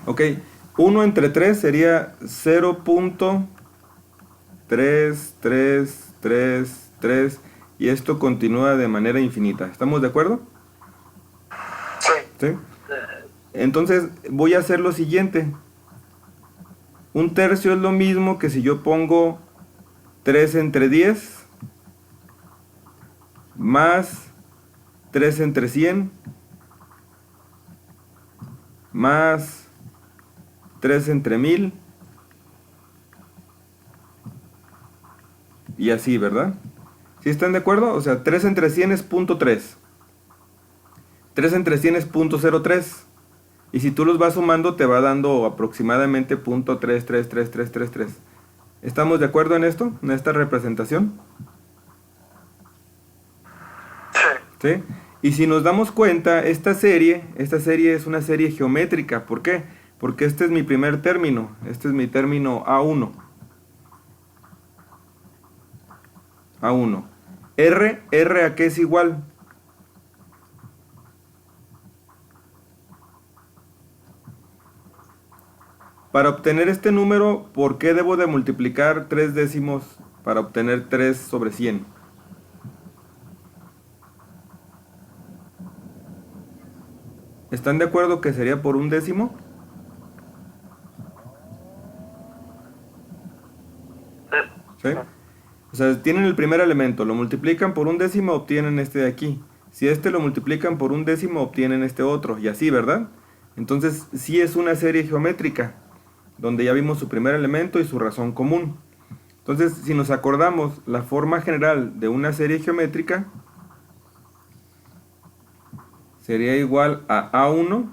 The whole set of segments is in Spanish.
Ok, 1 entre 3 sería 0.3333 y esto continúa de manera infinita. ¿Estamos de acuerdo? Sí. ¿Sí? Entonces voy a hacer lo siguiente. Un tercio es lo mismo que si yo pongo 3 entre 10 más 3 entre 100 más 3 entre 1000 y así, ¿verdad? ¿Sí están de acuerdo? O sea, 3 entre 100 es punto 3. 3 entre 100 es punto 03. Y si tú los vas sumando te va dando aproximadamente punto 3333333. ¿Estamos de acuerdo en esto? ¿En esta representación? Sí. ¿Sí? Y si nos damos cuenta, esta serie es una serie geométrica. ¿Por qué? Porque este es mi primer término. Este es mi término A1. A1. R a qué es igual. Para obtener este número, ¿por qué debo de multiplicar 3 décimos para obtener 3 sobre 100? ¿Están de acuerdo que sería por un décimo? Sí. ¿Sí? O sea, tienen el primer elemento, lo multiplican por un décimo, obtienen este de aquí. Si este lo multiplican por un décimo, obtienen este otro, y así, ¿verdad? Entonces, sí es una serie geométrica, donde ya vimos su primer elemento y su razón común. Entonces, si nos acordamos, la forma general de una serie geométrica sería igual a A1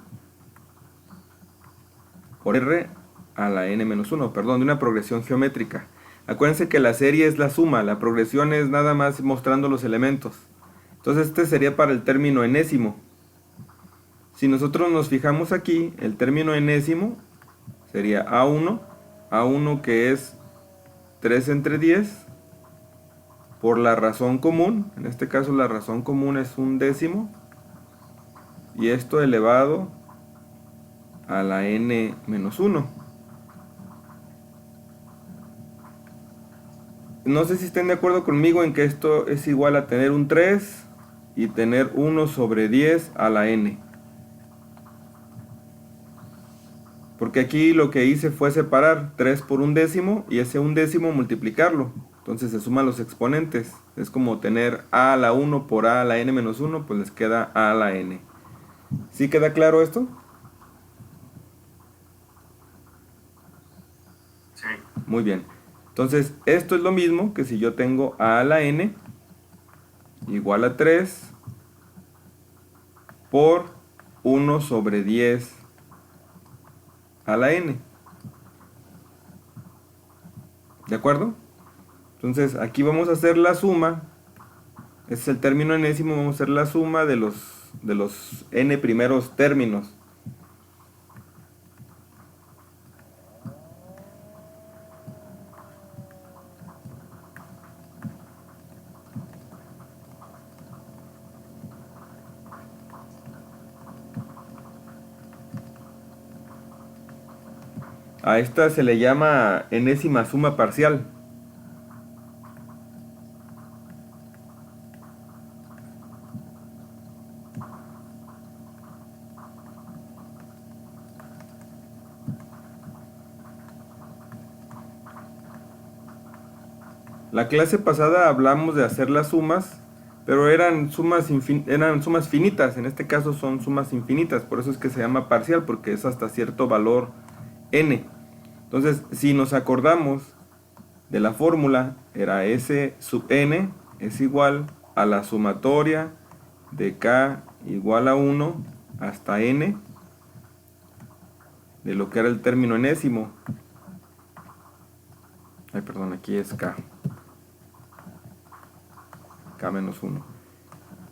por R a la n-1, perdón, de una progresión geométrica. Acuérdense que la serie es la suma, la progresión es nada más mostrando los elementos. Entonces este sería para el término enésimo. Si nosotros nos fijamos aquí, el término enésimo sería A1, A1 que es 3 entre 10, por la razón común, en este caso la razón común es un décimo, y esto elevado a la n-1. No sé si estén de acuerdo conmigo en que esto es igual a tener un 3 y tener 1 sobre 10 a la n. Porque aquí lo que hice fue separar 3 por un décimo y ese un décimo multiplicarlo. Entonces se suman los exponentes. Es como tener a a la 1 por a a la n menos 1, pues les queda a a la n. ¿Sí queda claro esto? Sí. Muy bien. Entonces esto es lo mismo que si yo tengo a la n igual a 3 por 1 sobre 10 a la n. ¿De acuerdo? Entonces aquí vamos a hacer la suma. Este es el término enésimo, vamos a hacer la suma de los n primeros términos. A esta se le llama enésima suma parcial. La clase pasada hablamos de hacer las sumas, pero eran sumas finitas, en este caso son sumas infinitas, por eso es que se llama parcial, porque es hasta cierto valor n. Entonces, si nos acordamos de la fórmula, era S sub n es igual a la sumatoria de k igual a 1 hasta n de lo que era el término enésimo. Ay, perdón, aquí es k menos 1.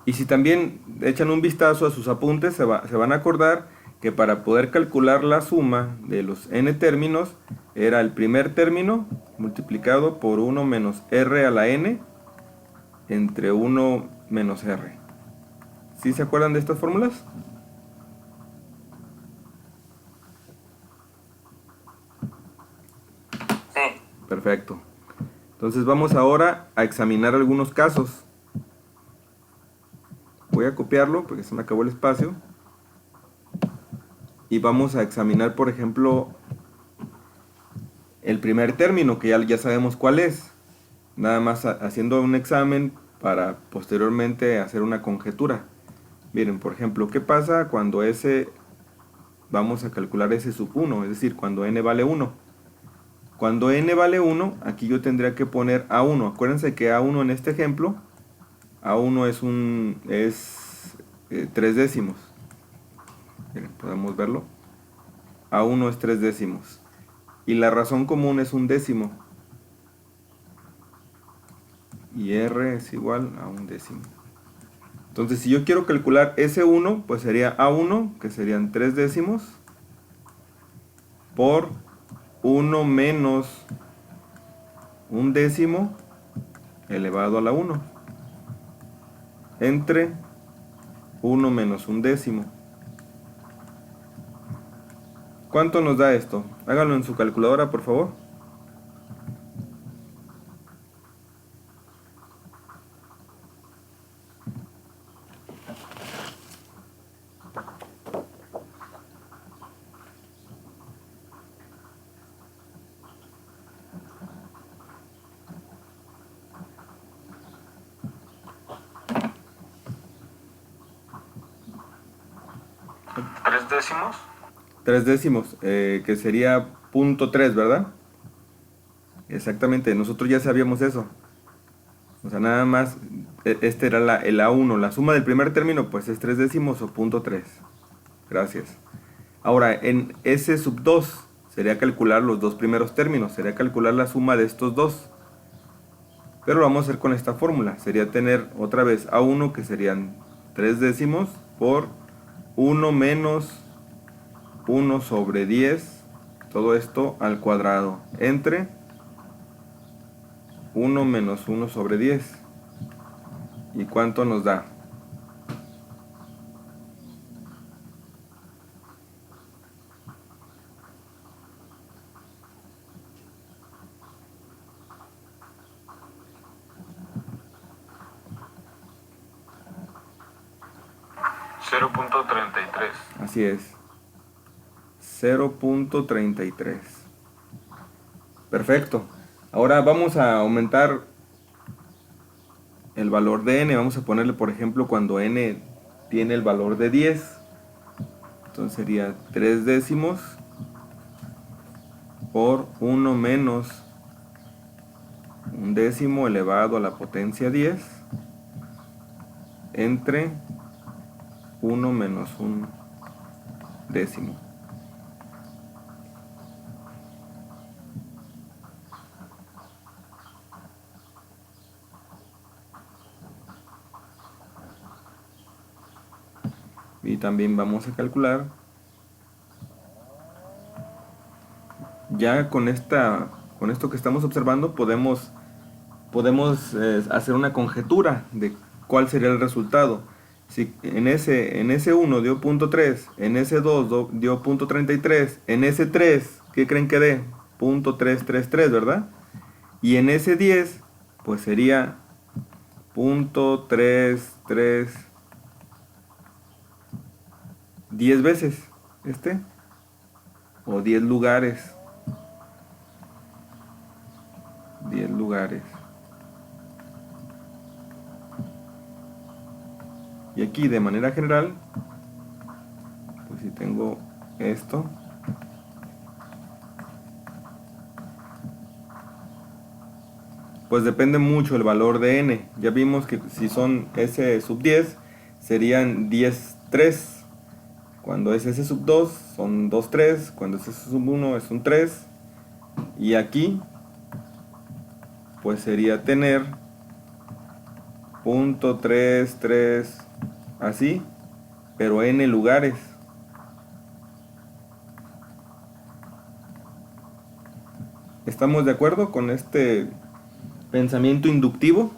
Y si también echan un vistazo a sus apuntes, se van a acordar que para poder calcular la suma de los n términos, era el primer término multiplicado por 1 menos r a la n entre 1 menos r. ¿Sí se acuerdan de estas fórmulas? Perfecto. Entonces vamos ahora a examinar algunos casos. Voy a copiarlo porque se me acabó el espacio. Y vamos a examinar, por ejemplo, el primer término, que ya sabemos cuál es. Nada más haciendo un examen para posteriormente hacer una conjetura. Miren, por ejemplo, ¿qué pasa cuando S, vamos a calcular S sub 1? Es decir, cuando N vale 1. Cuando N vale 1, aquí yo tendría que poner A1. Acuérdense que A1 en este ejemplo, A1 es 3 décimos. Miren, podemos verlo. A1 es 3 décimos. Y la razón común es un décimo. Y R es igual a un décimo. Entonces, si yo quiero calcular S1, pues sería A1, que serían 3 décimos, por 1 menos un décimo elevado a la 1, entre 1 menos un décimo. ¿Cuánto nos da esto? Háganlo en su calculadora, por favor. ¿Tres décimos? 3 décimos, que sería 0.3, ¿verdad? Exactamente, nosotros ya sabíamos eso. O sea, nada más, este era el A1. La suma del primer término, pues es 3 décimos o 0.3. Gracias. Ahora, en S sub 2, sería calcular los dos primeros términos. Sería calcular la suma de estos dos. Pero lo vamos a hacer con esta fórmula. Sería tener otra vez A1, que serían 3 décimos, por 1 menos 1 sobre 10. Todo esto al cuadrado. Entre 1 menos 1 sobre 10. ¿Y cuánto nos da? $0.33. Así es. 0.33. Perfecto. Ahora vamos a aumentar el valor de n. Vamos a ponerle, por ejemplo, cuando n tiene el valor de 10. Entonces sería 3 décimos por 1 menos un décimo elevado a la potencia 10 entre 1 menos un décimo. Y también vamos a calcular, ya con esto que estamos observando podemos hacer una conjetura de cuál sería el resultado. Si en S1 dio 0.3, en S2 dio 0.33, en S3, ¿qué creen que dé? 0.333, ¿verdad? Y en S10, pues sería 0.33, 10 veces, o 10 lugares. 10 lugares. Y aquí de manera general, pues si tengo esto, pues depende mucho el valor de n. Ya vimos que si son S sub 10 serían 10,3. Cuando es S sub 2 son 2,3. Cuando es S sub 1 es un 3. Y aquí pues sería tener 0.33 así, pero n lugares. ¿Estamos de acuerdo con este pensamiento inductivo?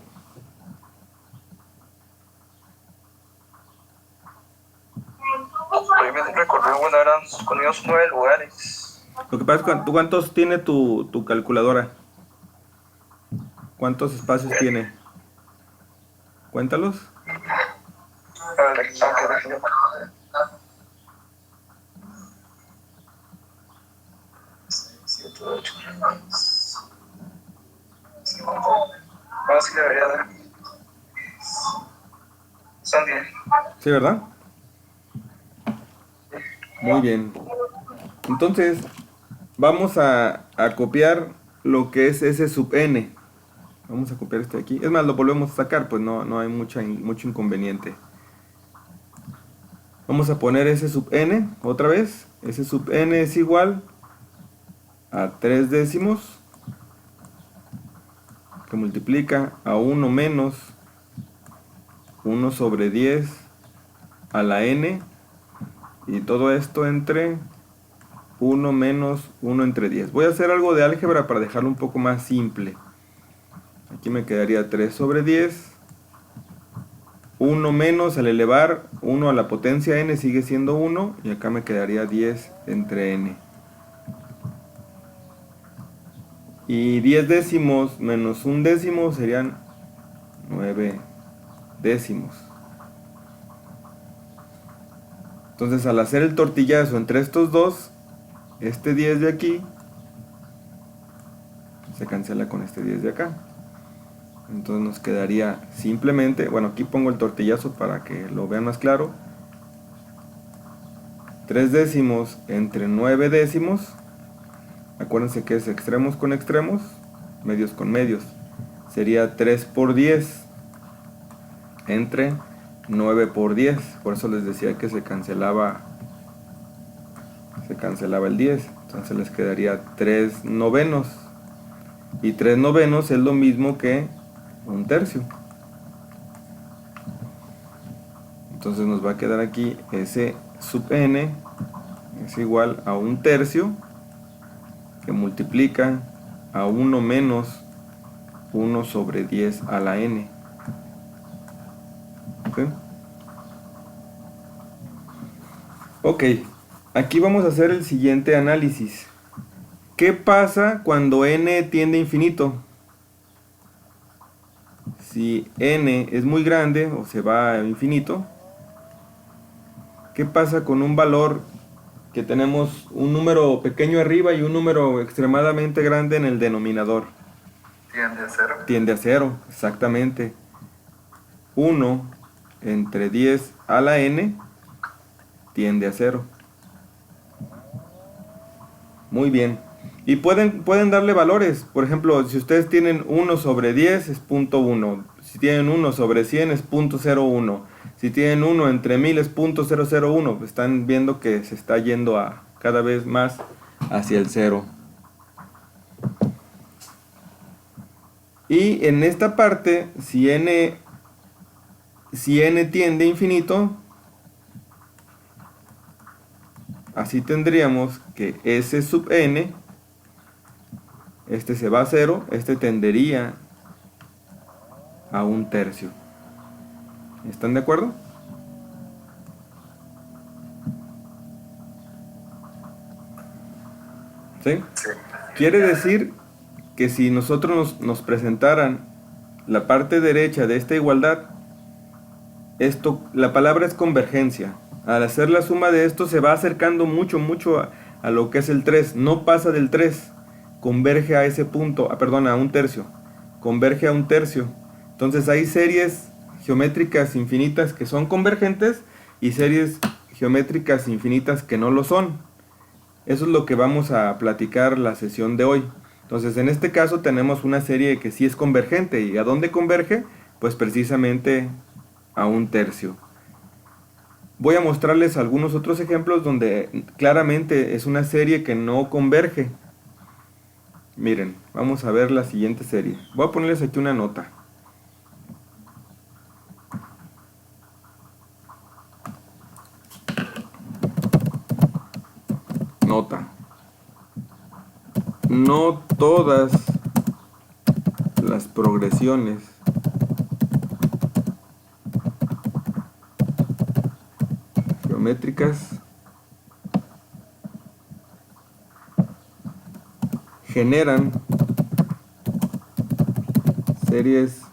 Hoy me recordé, bueno, con unos 9 lugares. Lo que pasa es que ¿tú cuántos tiene tu calculadora? ¿Cuántos espacios tiene? Cuéntalos. A ver, déjame. 7, 8. No, sí debería dar. Son 10. ¿Sí, verdad? Muy bien. Entonces, vamos a copiar lo que es S sub n. Vamos a copiar esto de aquí. Es más, lo volvemos a sacar, pues no hay mucho inconveniente. Vamos a poner S sub n otra vez. S sub n es igual a 3 décimos que multiplica a 1 menos 1 sobre 10 a la n, y todo esto entre 1 menos 1 entre 10. Voy a hacer algo de álgebra para dejarlo un poco más simple. Aquí me quedaría 3 sobre 10. 1 menos, al elevar 1 a la potencia n sigue siendo 1, y acá me quedaría 10 entre n. Y 10 décimos menos 1 décimo serían 9 décimos. Entonces, al hacer el tortillazo entre estos dos, este 10 de aquí se cancela con este 10 de acá. Entonces nos quedaría simplemente, bueno, aquí pongo el tortillazo para que lo vean más claro. 3 décimos entre 9 décimos. Acuérdense que es extremos con extremos, medios con medios. Sería 3 por 10 entre 9 por 10. Por eso les decía que se cancelaba el 10. Entonces les quedaría 3 novenos. Y 3 novenos es lo mismo que 1 tercio. Entonces nos va a quedar aquí S sub n es igual a 1 tercio, que multiplica a 1 menos 1 sobre 10 a la n. ¿Sí? Ok, aquí vamos a hacer el siguiente análisis. ¿Qué pasa cuando n tiende a infinito? Si n es muy grande o se va a infinito, ¿qué pasa con un valor que tenemos un número pequeño arriba y un número extremadamente grande en el denominador? Tiende a 0. Tiende a 0, exactamente. 1 entre 10 a la n tiende a 0. Muy bien. Y pueden darle valores. Por ejemplo, si ustedes tienen 1 sobre 10 es 0.1. Si tienen 1 sobre 100 es 0.01. Si tienen 1 entre 1000 es 0.001. Están viendo que se está yendo a cada vez más hacia el 0. Y en esta parte, si n tiende a infinito, así tendríamos que S sub n, este se va a 0, este tendería a 1 tercio. ¿Están de acuerdo? ¿Sí? Sí. Quiere decir que si nosotros nos presentaran la parte derecha de esta igualdad, la palabra es convergencia. Al hacer la suma de esto se va acercando mucho a lo que es el 3. No pasa del 3. Converge a ese punto, a 1 tercio. Converge a 1 tercio. Entonces hay series geométricas infinitas que son convergentes y series geométricas infinitas que no lo son. Eso es lo que vamos a platicar la sesión de hoy. Entonces, en este caso tenemos una serie que sí es convergente. ¿Y a dónde converge? Pues precisamente a 1 tercio. Voy a mostrarles algunos otros ejemplos donde claramente es una serie que no converge. Miren, vamos a ver la siguiente serie. Voy a ponerles aquí una nota. Nota. No todas las progresiones geométricas generan series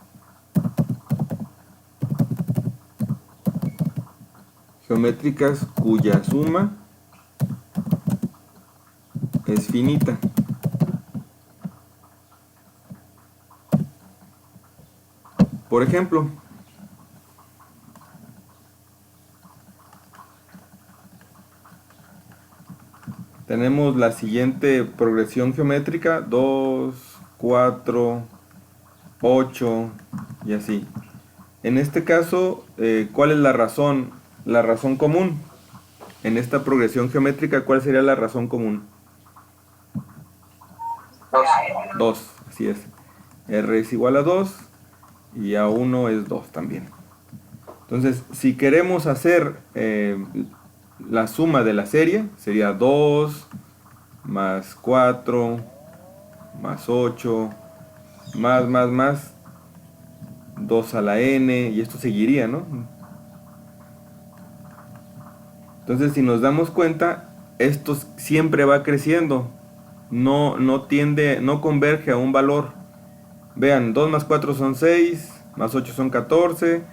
geométricas cuya suma es finita. Por ejemplo, tenemos la siguiente progresión geométrica: 2, 4, 8 y así. En este caso, ¿cuál es la razón? La razón común. En esta progresión geométrica, ¿cuál sería la razón común? 2, así es. R es igual a 2 y A1 es 2 también. Entonces, si queremos hacer la suma de la serie, sería 2 más 4 más 8 más 2 a la n, y esto seguiría, ¿no? Entonces, si nos damos cuenta, esto siempre va creciendo, no converge a un valor. Vean, 2 más 4 son 6, más 8 son 14,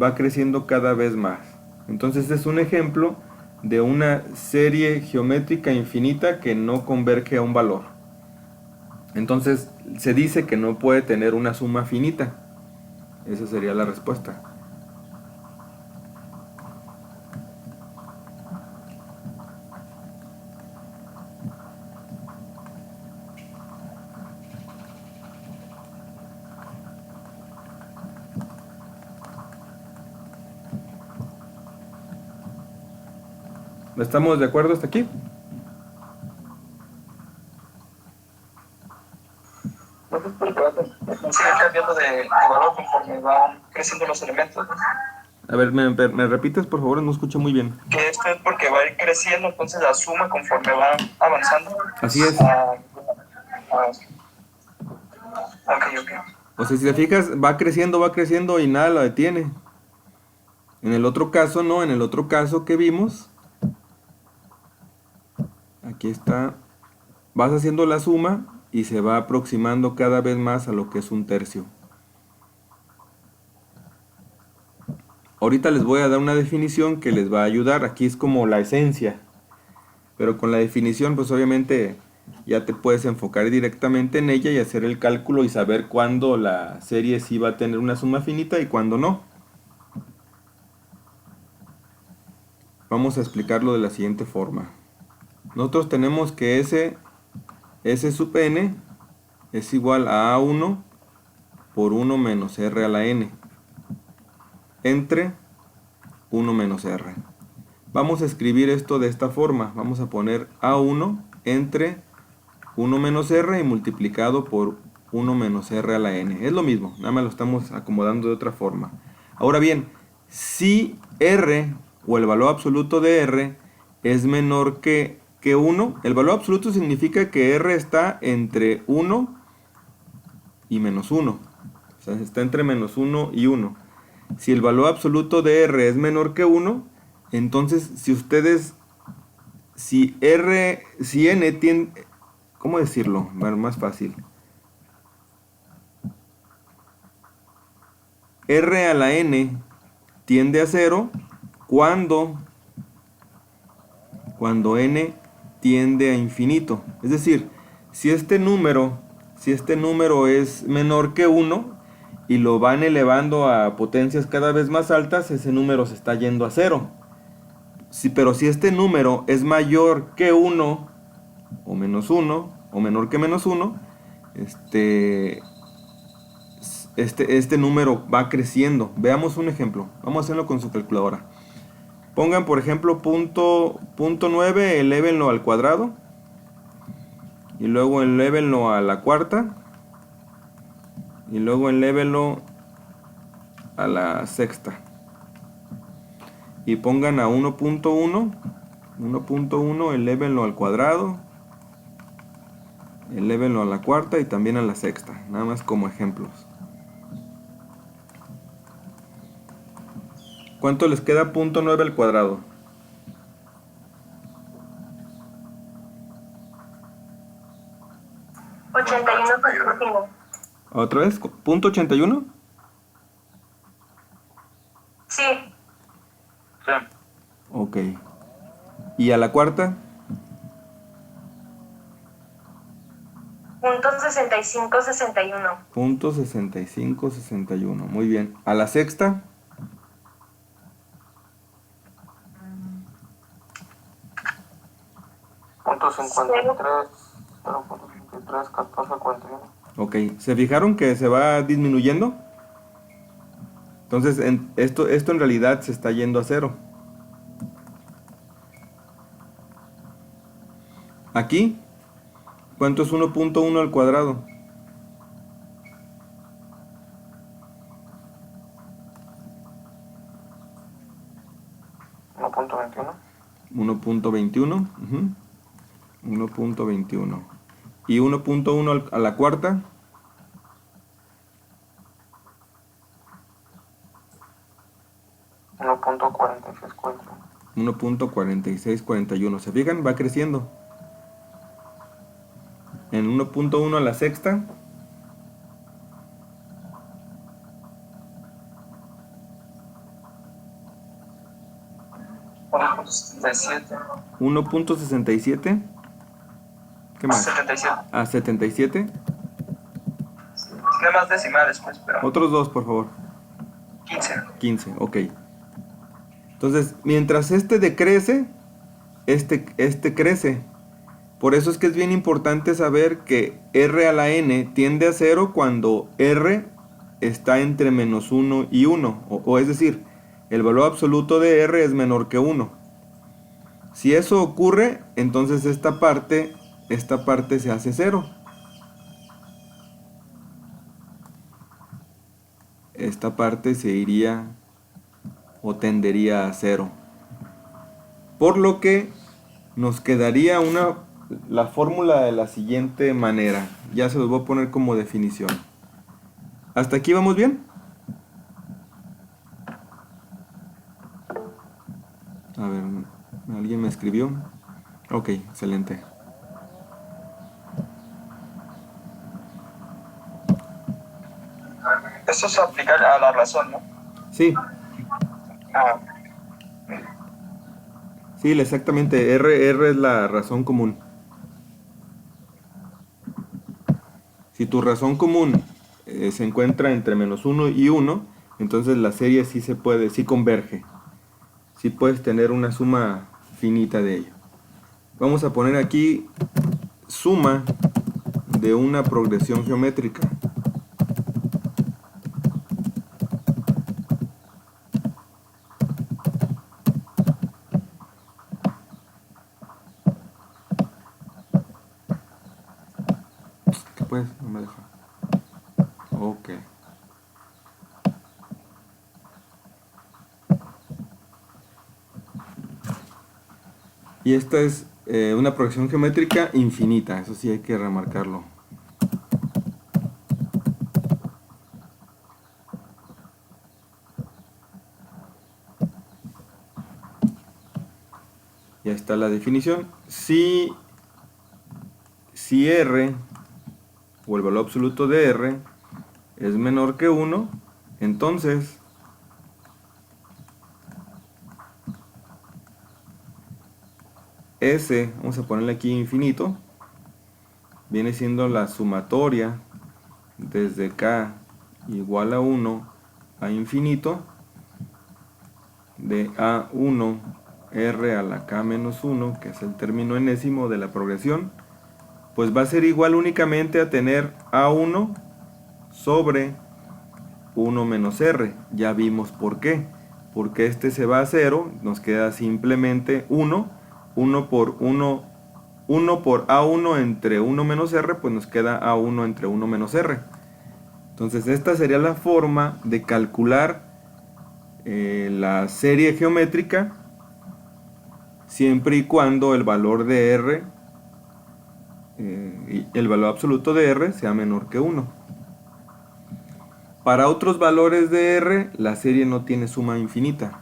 va creciendo cada vez más. Entonces es un ejemplo de una serie geométrica infinita que no converge a un valor. Entonces se dice que no puede tener una suma finita. Esa sería la respuesta. ¿Estamos de acuerdo hasta aquí? Sigue cambiando de valor conforme van creciendo los elementos. A ver, ¿me repites, por favor? No escucho muy bien. Que esto es porque va a ir creciendo, entonces la suma conforme va avanzando. Así es. Ok. O sea, si te fijas, va creciendo y nada lo detiene. En el otro caso, no. En el otro caso que vimos, aquí está, vas haciendo la suma y se va aproximando cada vez más a lo que es un tercio. Ahorita les voy a dar una definición que les va a ayudar. Aquí es como la esencia, pero con la definición pues obviamente ya te puedes enfocar directamente en ella y hacer el cálculo y saber cuándo la serie sí va a tener una suma finita y cuándo no. Vamos a explicarlo de la siguiente forma. Nosotros tenemos que S sub n es igual a A1 por 1 menos R a la n entre 1 menos R. Vamos a escribir esto de esta forma. Vamos a poner A1 entre 1 menos R y multiplicado por 1 menos R a la n. Es lo mismo, nada más lo estamos acomodando de otra forma. Ahora bien, si R o el valor absoluto de R es menor que 1, el valor absoluto significa que R está entre 1 y menos 1. O sea, está entre menos 1 y 1. Si el valor absoluto de R es menor que 1, entonces si n tiene, ¿cómo decirlo? Bueno, más fácil. R a la n tiende a 0 cuando n tiende a infinito. Es decir, si este número es menor que 1 y lo van elevando a potencias cada vez más altas, ese número se está yendo a 0. Pero si este número es mayor que 1 o menos 1 o menor que menos 1, este número va creciendo. Veamos un ejemplo. Vamos a hacerlo con su calculadora. Pongan, por ejemplo, punto 9, elévenlo al cuadrado. Y luego elévenlo a la cuarta. Y luego elévenlo a la sexta. Y pongan a 1.1, elévenlo al cuadrado. Elévenlo a la cuarta y también a la sexta. Nada más como ejemplos. ¿Cuánto les queda punto 9 al cuadrado? 81,5. ¿Otra vez? ¿Punto 81? Sí, Sí. Ok. ¿Y a la cuarta? punto 6561. Punto 6561. Muy bien. ¿A la sexta? Punto 53, 0.53, 14, 41. Ok. ¿Se fijaron que se va disminuyendo? Entonces, esto en realidad se está yendo a cero. Aquí, ¿cuánto es 1.1 al cuadrado? 1.21. 1.21. 1.21. ¿Y 1.1 a la cuarta? 1.4641. 1.4641. ¿Se fijan? Va creciendo. En 1.1 a la sexta. 1.77. 1.67. ¿Qué más? 77. A 77. Tiene más decimales, pues, pero. Otros dos, por favor. 15. 15, ok. Entonces, mientras este decrece, este crece. Por eso es que es bien importante saber que r a la n tiende a 0 cuando r está entre menos 1 y 1. O es decir, el valor absoluto de r es menor que 1. Si eso ocurre, entonces esta parte se hace 0. Esta parte se iría o tendería a 0. Por lo que nos quedaría la fórmula de la siguiente manera. Ya se los voy a poner como definición. ¿Hasta aquí vamos bien? A ver, ¿alguien me escribió? Ok, excelente. Eso se aplica a la razón, ¿no? Sí, Ah, sí, exactamente. R es la razón común. Si tu razón común se encuentra entre menos 1 y 1, entonces la serie sí converge. Sí puedes tener una suma finita de ello. Vamos a poner aquí suma de una progresión geométrica. ¿Qué pues? No me deja. Ok. Y esta es una progresión geométrica infinita, eso sí hay que remarcarlo. Ya está la definición. Si R o el valor absoluto de R es menor que 1, entonces S, vamos a ponerle aquí infinito, viene siendo la sumatoria desde K igual a 1 a infinito de A1 R a la K menos 1, que es el término enésimo de la progresión, pues va a ser igual únicamente a tener A1 sobre 1 menos R. Ya vimos por qué. Porque este se va a 0, nos queda simplemente 1. 1 por A1 entre 1 menos R, pues nos queda A1 entre 1 menos R. Entonces esta sería la forma de calcular la serie geométrica siempre y cuando el valor de R, el valor absoluto de R sea menor que 1. Para otros valores de R, la serie no tiene suma infinita.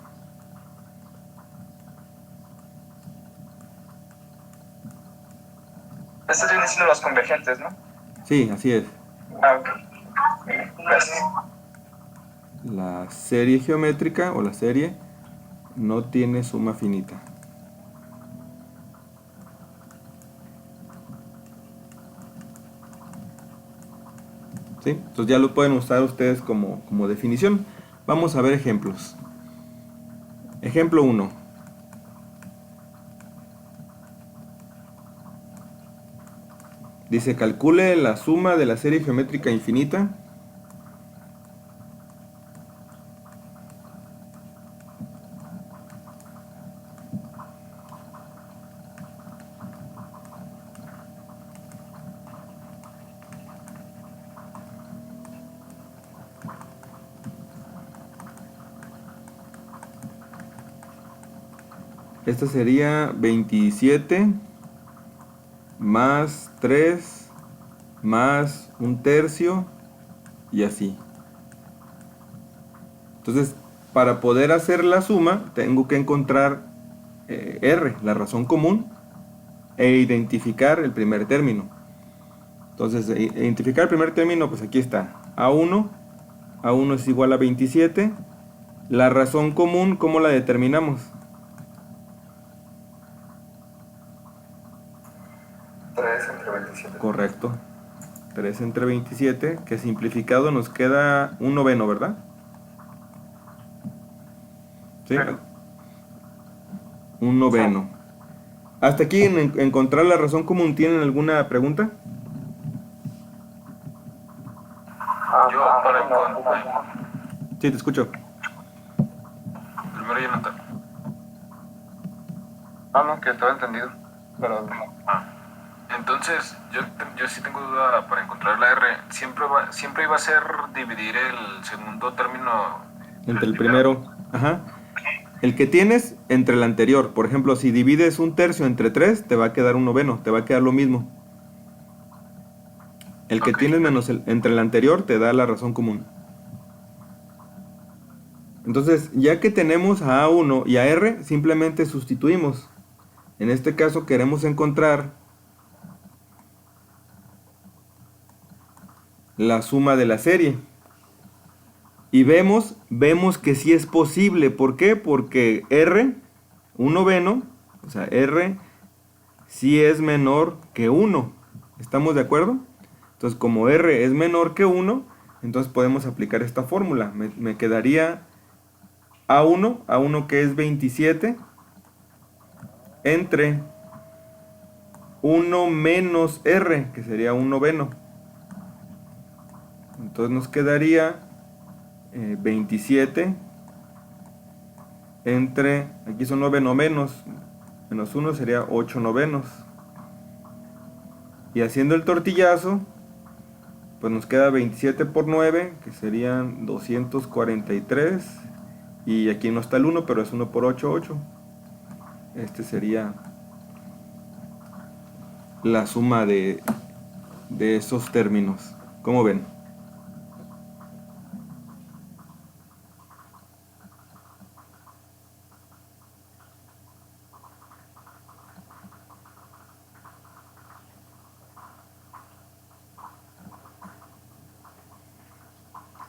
estos vienen siendo los convergentes, ¿no? Sí, así es. Ah, ok. Gracias. La serie geométrica o la serie no tiene suma finita. ¿Sí? Entonces ya lo pueden usar ustedes como definición. Vamos a ver ejemplos. Ejemplo 1. Dice, calcule la suma de la serie geométrica infinita esta sería 27 más 3 más un tercio y así. Entonces, para poder hacer la suma, tengo que encontrar R, la razón común, e identificar el primer término. Entonces, identificar el primer término, pues aquí está. A1 es igual a 27. La razón común, ¿cómo la determinamos? 3 entre 27. Correcto. 3 entre 27, que simplificado nos queda un noveno, ¿verdad? ¿Sí? Un noveno. Hasta aquí en encontrar la razón común, ¿tienen alguna pregunta? Yo para encontrar. Sí, te escucho. Primero Jonathan. No, que todo entendido. Pero entonces, yo sí tengo duda para encontrar la R. Siempre iba a ser dividir el segundo término Entre el primero. Ajá. El que tienes entre el anterior. Por ejemplo, si divides un tercio entre 3, te va a quedar un noveno. Te va a quedar lo mismo. El que tienes menos entre el anterior te da la razón común. Entonces, ya que tenemos a A1 y a R, simplemente sustituimos. En este caso queremos encontrar la suma de la serie. Y vemos que sí es posible. ¿Por qué? Porque R, un noveno, o sea, R sí es menor que 1. ¿Estamos de acuerdo? Entonces, como R es menor que 1, entonces podemos aplicar esta fórmula. Me quedaría A1 que es 27, entre 1 menos R, que sería un noveno. Entonces nos quedaría 27 entre, aquí son 9 novenos, menos 1 sería 8 novenos. Y haciendo el tortillazo, pues nos queda 27 por 9, que serían 243. Y aquí no está el 1, pero es 1 por 8, 8. Este sería la suma de esos términos. ¿Cómo ven?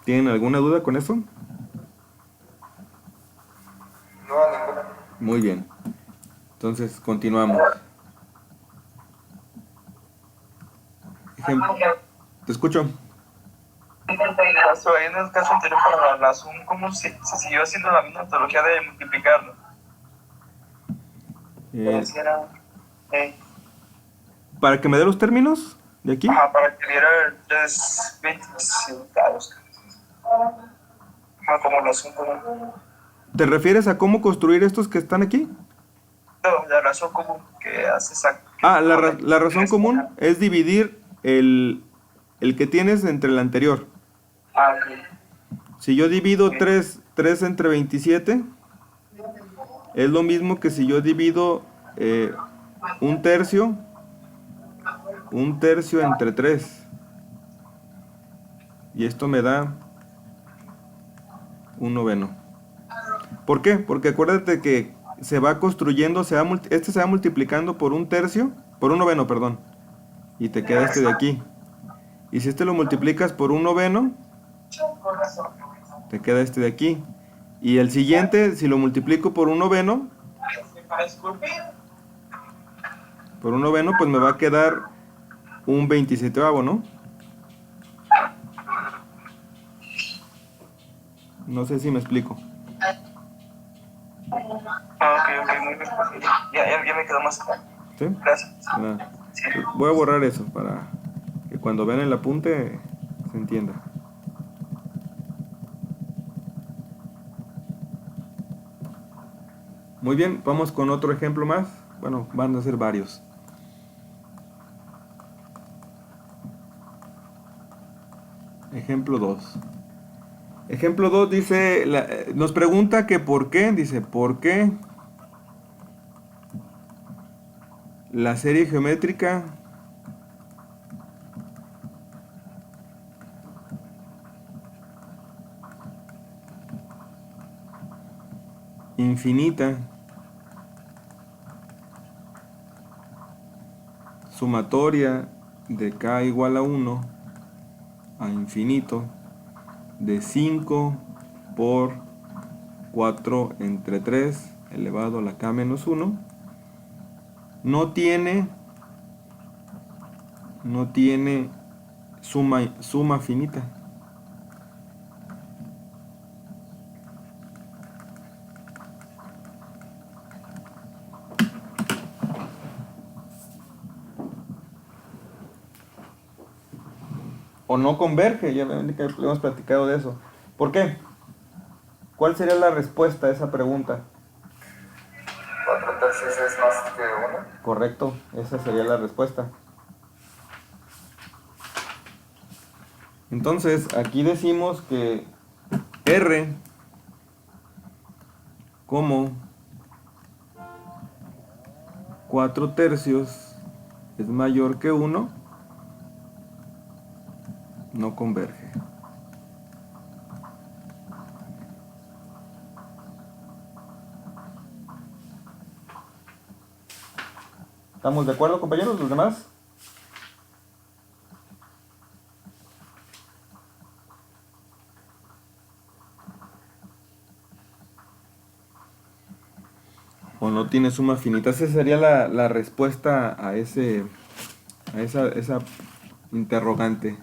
¿Tienen alguna duda con eso? no, ninguna. Muy bien. Entonces, continuamos. Ejemplo. Te escucho. Maestro, ahí en el caso anterior para la sum, ¿cómo se siguió haciendo la misma metodología de multiplicarlo? Si era, Para que me dé los términos de aquí. ajá, para que diera el 3 centavos. Como la sum común. ¿Te refieres a cómo construir estos que están aquí? No, la razón común que hace exacto. La razón común es dividir el que tienes entre el anterior. Ok. Si yo divido 3 entre 27, es lo mismo que si yo divido un tercio entre 3. Y esto me da un noveno. ¿Por qué? Porque acuérdate que se va construyendo, este se va multiplicando por un noveno, perdón. Y te queda este de aquí. Y si este lo multiplicas por un noveno, Te queda este de aquí. Y el siguiente, si lo multiplico por un noveno, pues me va a quedar un 27avo, ¿no? No sé si me explico. Ok, muy bien. Ya me quedó más claro. ¿Sí? Gracias. Nada. Sí. Voy a borrar eso para que cuando vean el apunte se entienda. Muy bien, vamos con otro ejemplo más. Bueno, van a ser varios. Ejemplo 2. Ejemplo 2 dice, nos pregunta que por qué, dice, ¿por qué la serie geométrica infinita sumatoria de k igual a 1 a infinito de 5 por 4 entre 3 elevado a la k menos 1 no tiene suma finita? O no converge, ya ven que hemos platicado de eso. ¿Por qué? ¿Cuál sería la respuesta a esa pregunta? 4 tercios es más que 1. Correcto, esa sería la respuesta. Entonces, aquí decimos que R como 4 tercios es mayor que 1, no converge. ¿Estamos de acuerdo, compañeros? ¿Los demás? ¿O no tiene suma finita? Esa sería la respuesta a esa interrogante.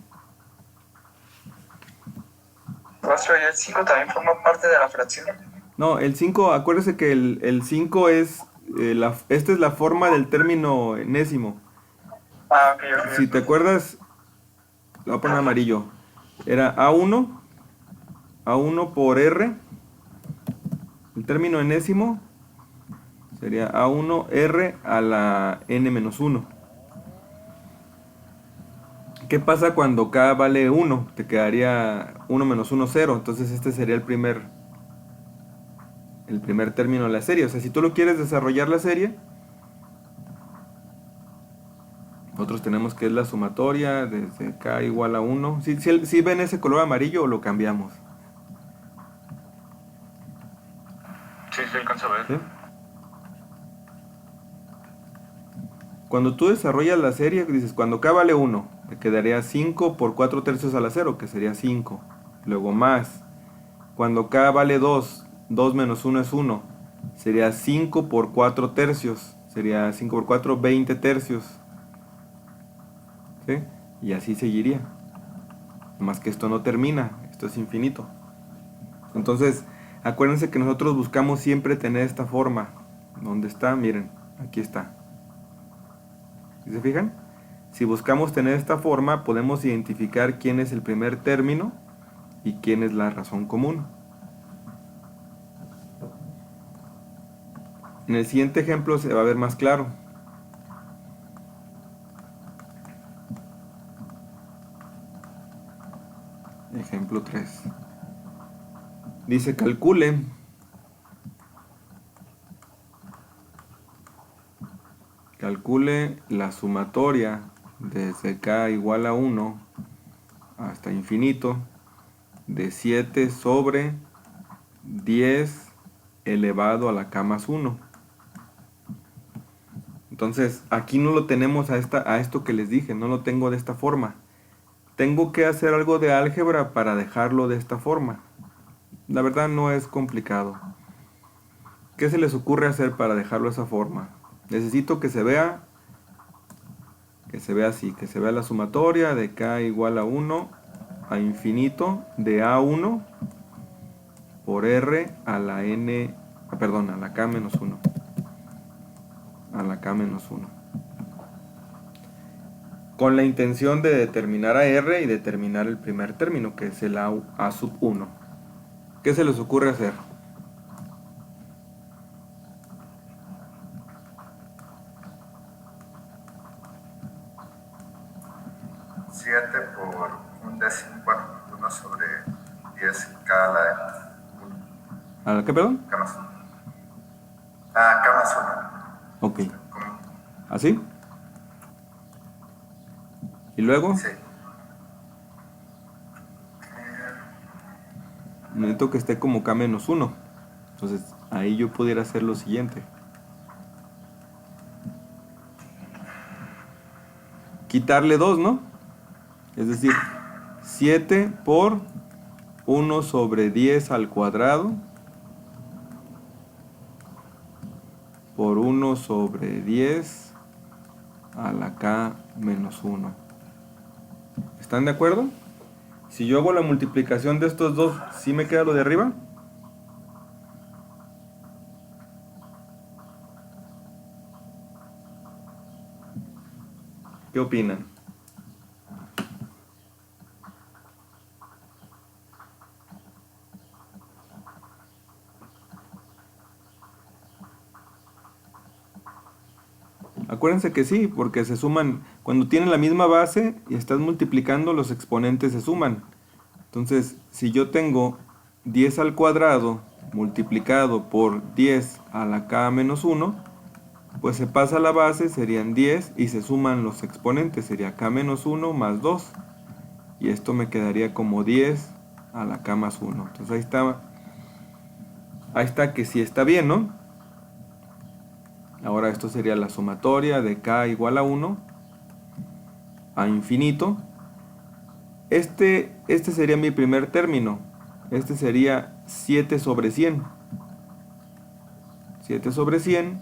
Maestro, ¿y el 5 también forma parte de la fracción? No, el 5, acuérdese que el 5 es, esta es la forma del término enésimo. Ok. Si te acuerdas, lo voy a poner amarillo. Era A1 por R. El término enésimo sería A1R a la n-1. ¿Qué pasa cuando K vale 1? Te quedaría 1 menos 1, 0. Entonces este sería el primer término de la serie. O sea, si tú lo quieres desarrollar la serie, nosotros tenemos que es la sumatoria desde K igual a 1. ¿Sí ven ese color amarillo o lo cambiamos? Sí, alcanza a ver. ¿Sí? Cuando tú desarrollas la serie, dices, cuando K vale 1, te quedaría 5 por 4 tercios a la 0, que sería 5. Luego más. Cuando K vale 2, 2 menos 1 es 1. Sería 5 por 4 tercios. Sería 5 por 4, 20 tercios. ¿Sí? Y así seguiría. Más que esto no termina, esto es infinito. Entonces, acuérdense que nosotros buscamos siempre tener esta forma. ¿Dónde está? Miren, aquí está. ¿Sí se fijan? Si buscamos tener esta forma, podemos identificar quién es el primer término y quién es la razón común. En el siguiente ejemplo se va a ver más claro. Ejemplo 3. Dice, calcule la sumatoria desde K igual a 1 hasta infinito de 7 sobre 10 elevado a la K más 1. Entonces, aquí no lo tenemos a esto que les dije, no lo tengo de esta forma. tengo que hacer algo de álgebra para dejarlo de esta forma. La verdad no es complicado. ¿Qué se les ocurre hacer para dejarlo de esa forma? Necesito que se vea así, que se vea la sumatoria de k igual a 1 a infinito de A1 por R a la n, perdón, a la k menos 1. A la k menos 1. Con la intención de determinar a R y determinar el primer término, que es el A sub 1. ¿Qué se les ocurre hacer? Siete por un décimo, bueno, 1 sobre 10 K a la ¿A la qué, perdón? K más 1. Ah, K más 1. Ok. ¿Así? ¿Y luego? Sí. Necesito que esté como k menos 1. Entonces ahí yo pudiera hacer lo siguiente. Quitarle 2, ¿no? Es decir, 7 por 1 sobre 10 al cuadrado por 1 sobre 10 a la k menos 1. ¿Están de acuerdo? Si yo hago la multiplicación de estos dos, ¿sí me queda lo de arriba? ¿Qué opinan? Acuérdense que sí, porque se suman, cuando tienen la misma base y estás multiplicando, los exponentes se suman. Entonces, si yo tengo 10 al cuadrado multiplicado por 10 a la k menos 1, pues se pasa la base, serían 10 y se suman los exponentes, sería k menos 1 más 2. Y esto me quedaría como 10 a la k más 1. Entonces ahí está que sí está bien, ¿no? Ahora esto sería la sumatoria de k igual a 1 a infinito. Este sería mi primer término. Este sería 7 sobre 100. 7 sobre 100.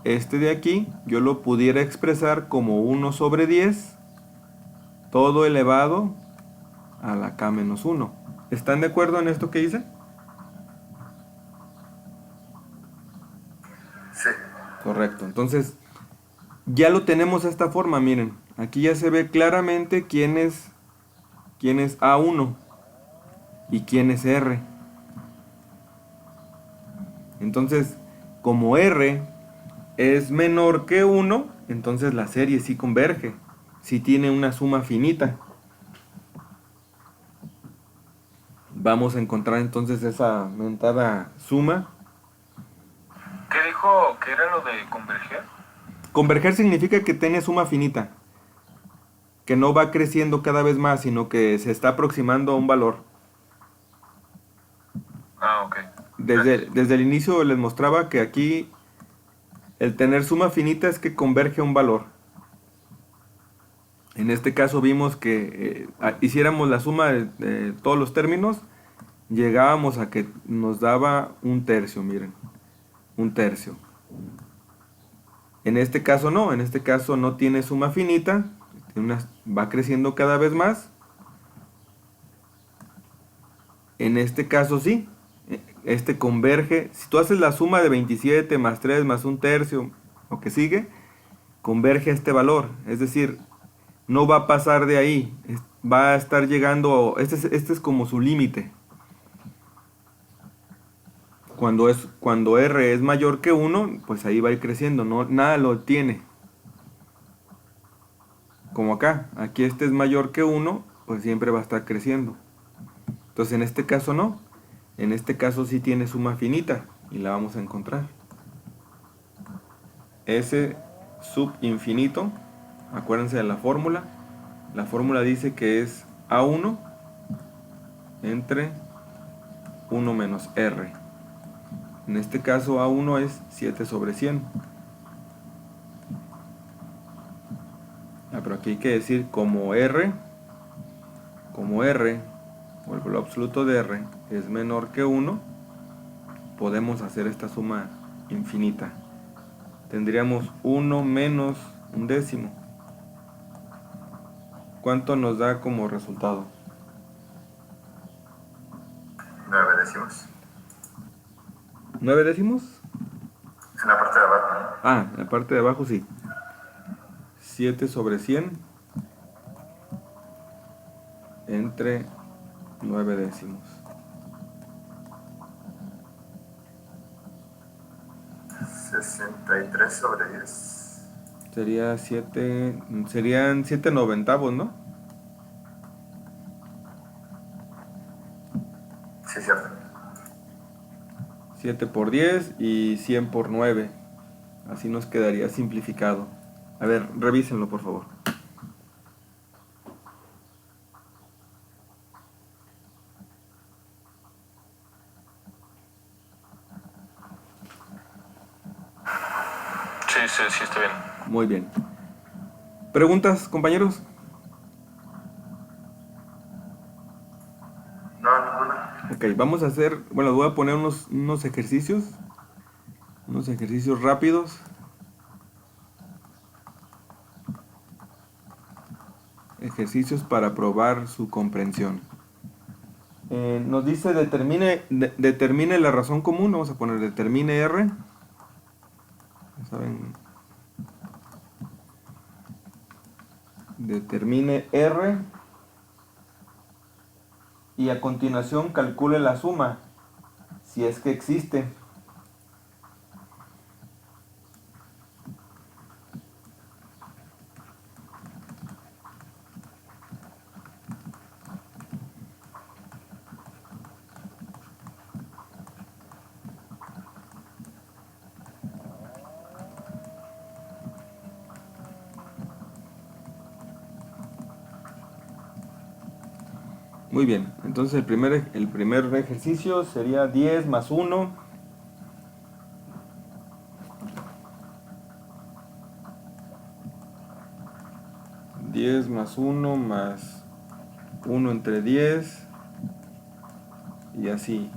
Este de aquí yo lo pudiera expresar como 1 sobre 10. Todo elevado a la k menos 1. ¿Están de acuerdo en esto que hice? Sí. Correcto. Entonces, ya lo tenemos de esta forma, miren. Aquí ya se ve claramente quién es A1 y quién es R. Entonces, como R es menor que 1, entonces la serie sí converge, sí tiene una suma finita. Vamos a encontrar entonces esa mentada suma. ¿Qué dijo que era lo de converger? Converger significa que tiene suma finita, que no va creciendo cada vez más, sino que se está aproximando a un valor. Ah, ok. Desde el inicio les mostraba que aquí el tener suma finita es que converge a un valor. En este caso vimos que hiciéramos la suma de todos los términos, llegábamos a que nos daba un tercio, miren, un tercio. En este caso no, en este caso no tiene suma finita, va creciendo cada vez más. En este caso sí, este converge. Si tú haces la suma de 27 más 3 más un tercio, lo que sigue, converge a este valor. Es decir, no va a pasar de ahí, va a estar llegando, este es como su límite. Cuando R es mayor que 1, pues ahí va a ir creciendo, no, nada lo tiene. Como acá, aquí este es mayor que 1, pues siempre va a estar creciendo. Entonces en este caso no, en este caso sí tiene suma finita y la vamos a encontrar. S sub infinito, acuérdense de la fórmula. La fórmula dice que es A1 entre 1 menos R. En este caso A1 es 7 sobre 100. Pero aquí hay que decir como R como R, o el valor absoluto de R, es menor que 1, podemos hacer esta suma infinita. Tendríamos 1 menos un décimo. ¿Cuánto nos da como resultado? 9 décimos. ¿9 décimos? En la parte de abajo, ¿no? Ah, en la parte de abajo sí. 7 sobre 100 entre 9 décimos. 63 sobre 10. Serían 7 noventavos, ¿no? Sí, cierto. 7 por 10 y 100 por 9. Así nos quedaría simplificado. A ver, revísenlo por favor. Sí, está bien. Muy bien. ¿Preguntas, compañeros? No, ninguna. Ok, vamos a hacer, bueno, voy a poner unos ejercicios rápidos. Ejercicios para probar su comprensión. Nos dice determine la razón común. Vamos a poner determine R. Ya saben. Determine R. Y a continuación calcule la suma, si es que existe. Muy bien, entonces el primer ejercicio sería 10 más 1. 10 más 1 más 1 entre 10. Y así.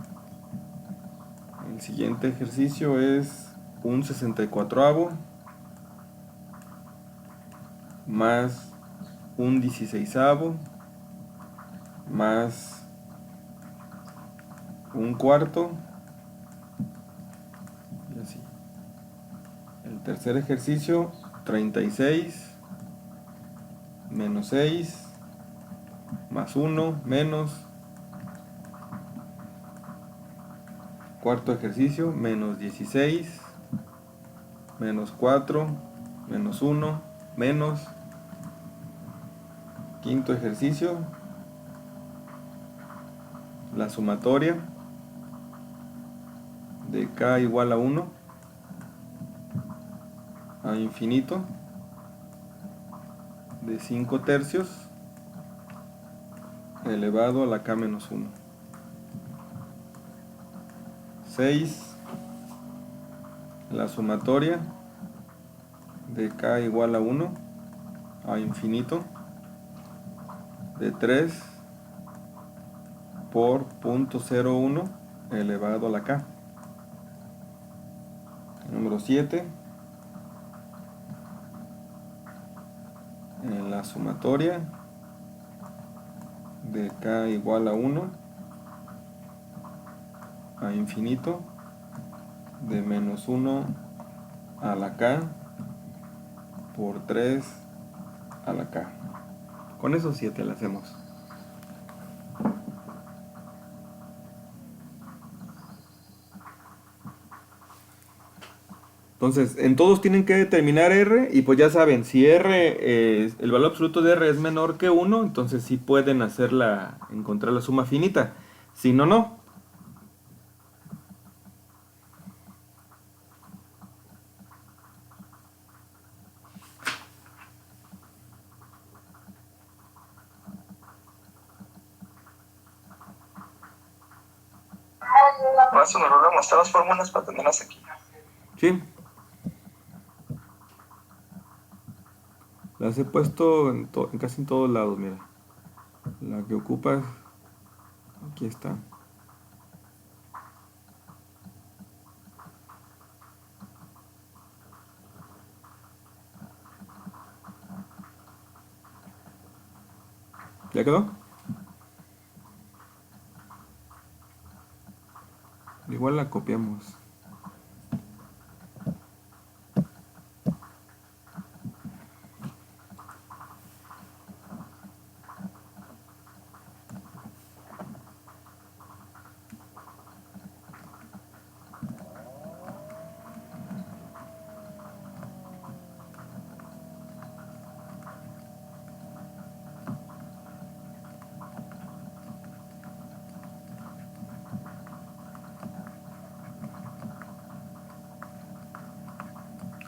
El siguiente ejercicio es un 64avo más un 16avo más un cuarto, y así. El tercer ejercicio, 36 menos 6 más 1 menos cuarto ejercicio, menos 16 menos 4 menos 1 menos quinto ejercicio, la sumatoria de k igual a 1 a infinito de 5 tercios elevado a la k menos 1. 6, la sumatoria de k igual a 1 a infinito de 3 por 0.01 elevado a la k. Número 7, en la sumatoria de k igual a 1 a infinito de menos 1 a la k por 3 a la k. Con esos 7 le hacemos. Entonces, en todos tienen que determinar R y pues ya saben, si R, el valor absoluto de R es menor que 1, entonces sí pueden encontrar la suma finita. Si no, no. Más un error mostrar las fórmulas para tenerlas aquí. Sí. Las he puesto en casi en todos lados, mira. La que ocupas, aquí está. ¿Ya quedó? Igual la copiamos.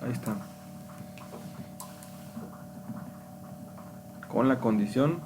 Ahí está. Con la condición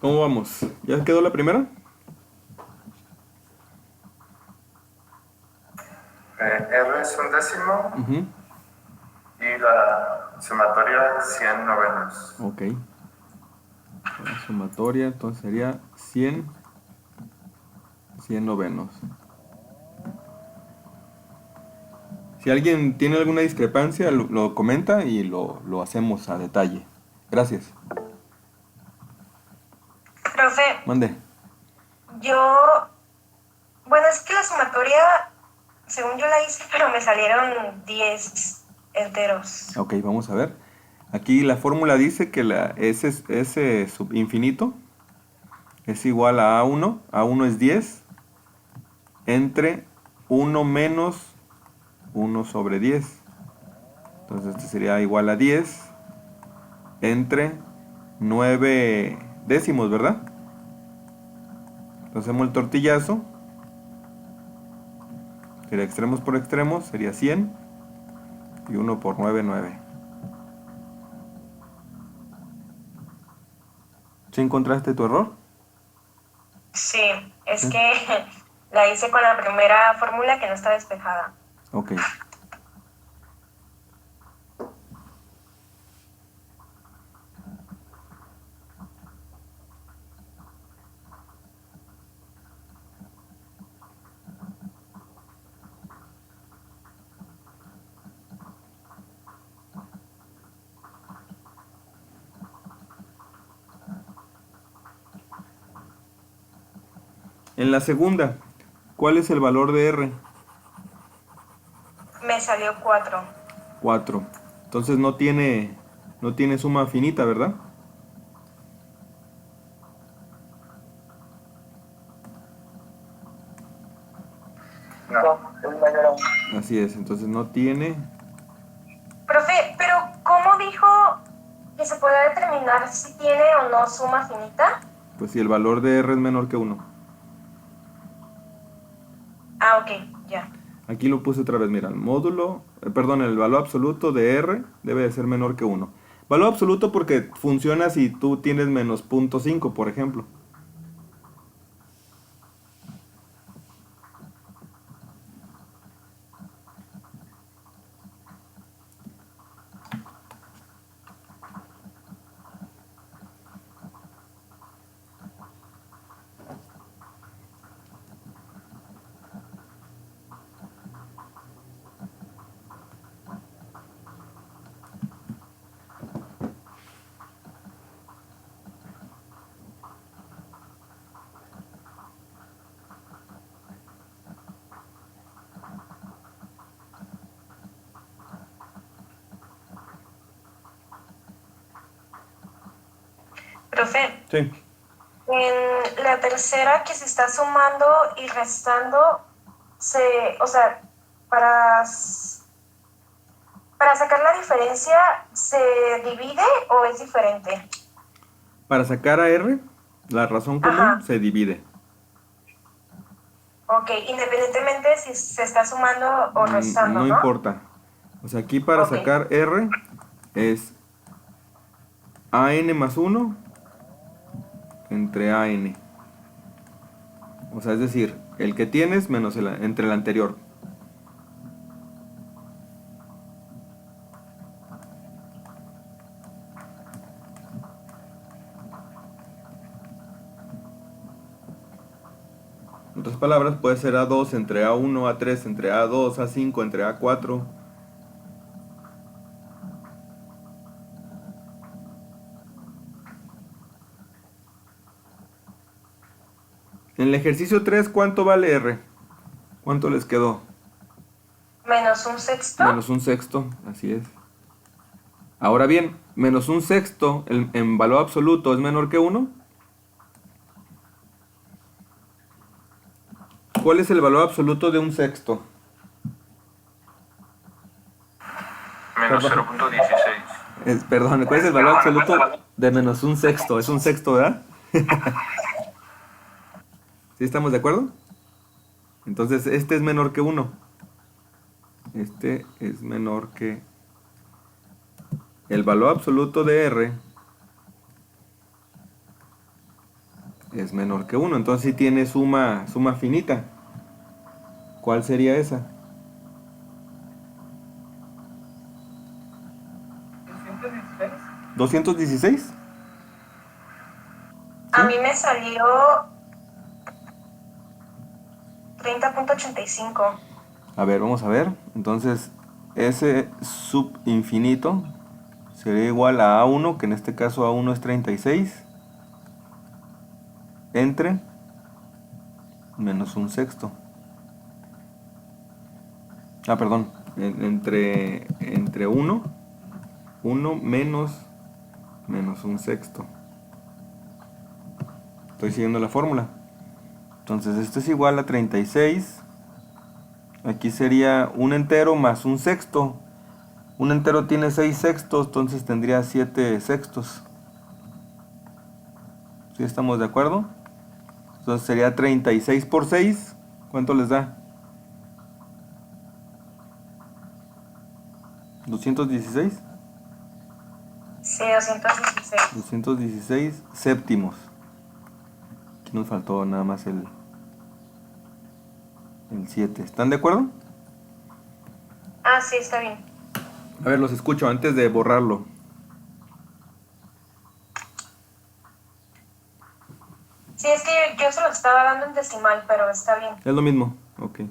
¿cómo vamos? ¿Ya quedó la primera? R es un décimo Ujú. y la sumatoria 100 novenos. Ok. La sumatoria entonces sería 100 novenos. Si alguien tiene alguna discrepancia, lo comenta y lo hacemos a detalle. Gracias. Profe, Mande. yo, bueno, es que la sumatoria, según yo la hice, pero me salieron 10 enteros. Ok, vamos a ver. Aquí la fórmula dice que ese subinfinito es igual a A1. A1 es 10 entre 1 menos 1 sobre 10. Entonces este sería igual a 10 entre 9 décimos, ¿verdad? Entonces hacemos el tortillazo. Sería extremos por extremos, sería 100. Y 1 por 9, 9. ¿Sí encontraste tu error? Sí, es Sí. que la hice con la primera fórmula que no está despejada. Ok. En la segunda, ¿cuál es el valor de R? Me salió 4. 4. Entonces no tiene suma finita, ¿verdad? No, es mayor aún. Así es, entonces no tiene... Profe, pero ¿cómo dijo que se puede determinar si tiene o no suma finita? Pues si el valor de R es menor que 1. Ah, ok, ya. Aquí lo puse otra vez, mira, el valor absoluto de R debe de ser menor que 1. Valor absoluto porque funciona si tú tienes menos 0.5, por ejemplo. Profe, Sí. en la tercera que se está sumando y restando, o sea, para, para sacar la diferencia, ¿se divide o es diferente? Para sacar a R, la razón común Ajá. se divide. Ok, independientemente si se está sumando o restando, No ¿no? importa. O sea, aquí para Ok. sacar R es AN más 1 entre AN. O sea, es decir, el que tienes menos entre el anterior. En otras palabras, puede ser A2 entre A1, A3 entre A2, A5 entre A4. En el ejercicio 3, ¿cuánto vale R? ¿Cuánto les quedó? Menos un sexto. Menos un sexto, así es. Ahora bien, menos un sexto en valor absoluto es menor que 1. ¿Cuál es el valor absoluto de un sexto? Menos Perdón. 0.16. Perdón, ¿cuál es el valor absoluto de menos un sexto? Es un sexto, ¿verdad? ¿Sí estamos de acuerdo? Entonces, este es menor que 1. Este es menor que... El valor absoluto de R es menor que 1. Entonces, sí tiene suma finita. ¿Cuál sería esa? 216. A mí me salió 30.85. A ver, vamos a ver. Entonces, ese subinfinito sería igual a A1, que en este caso A1 es 36, entre menos un sexto. Perdón, entre 1 menos un sexto. Estoy siguiendo la fórmula. Entonces, esto es igual a 36. Aquí sería un entero más un sexto. Un entero tiene 6 sextos, entonces tendría 7 sextos. ¿Sí estamos de acuerdo? Entonces sería 36 por 6. ¿Cuánto les da? 216. Sí, 216. 216 séptimos. Aquí nos faltó nada más el 7. ¿Están de acuerdo? Ah, sí, está bien. A ver, los escucho antes de borrarlo. Sí, es que yo se lo estaba dando en decimal, pero está bien. Es lo mismo. Ok.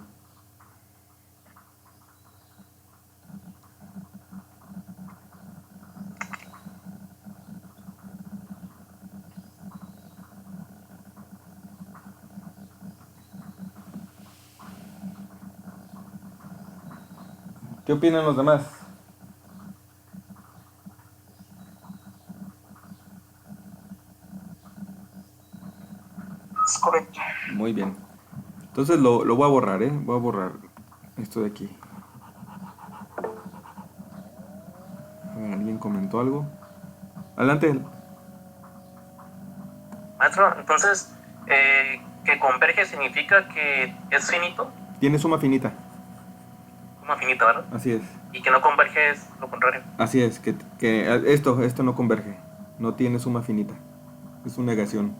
¿Qué opinan los demás? Es correcto. Muy bien. Entonces lo voy a borrar, ¿eh? Voy a borrar esto de aquí. A ver, ¿alguien comentó algo? Adelante. Maestro, entonces, que converge significa que es finito, Tiene suma finita. suma finita, ¿verdad? Así es. Y que no converge es lo contrario. Así es, que esto no converge. No tiene suma finita. Es una negación.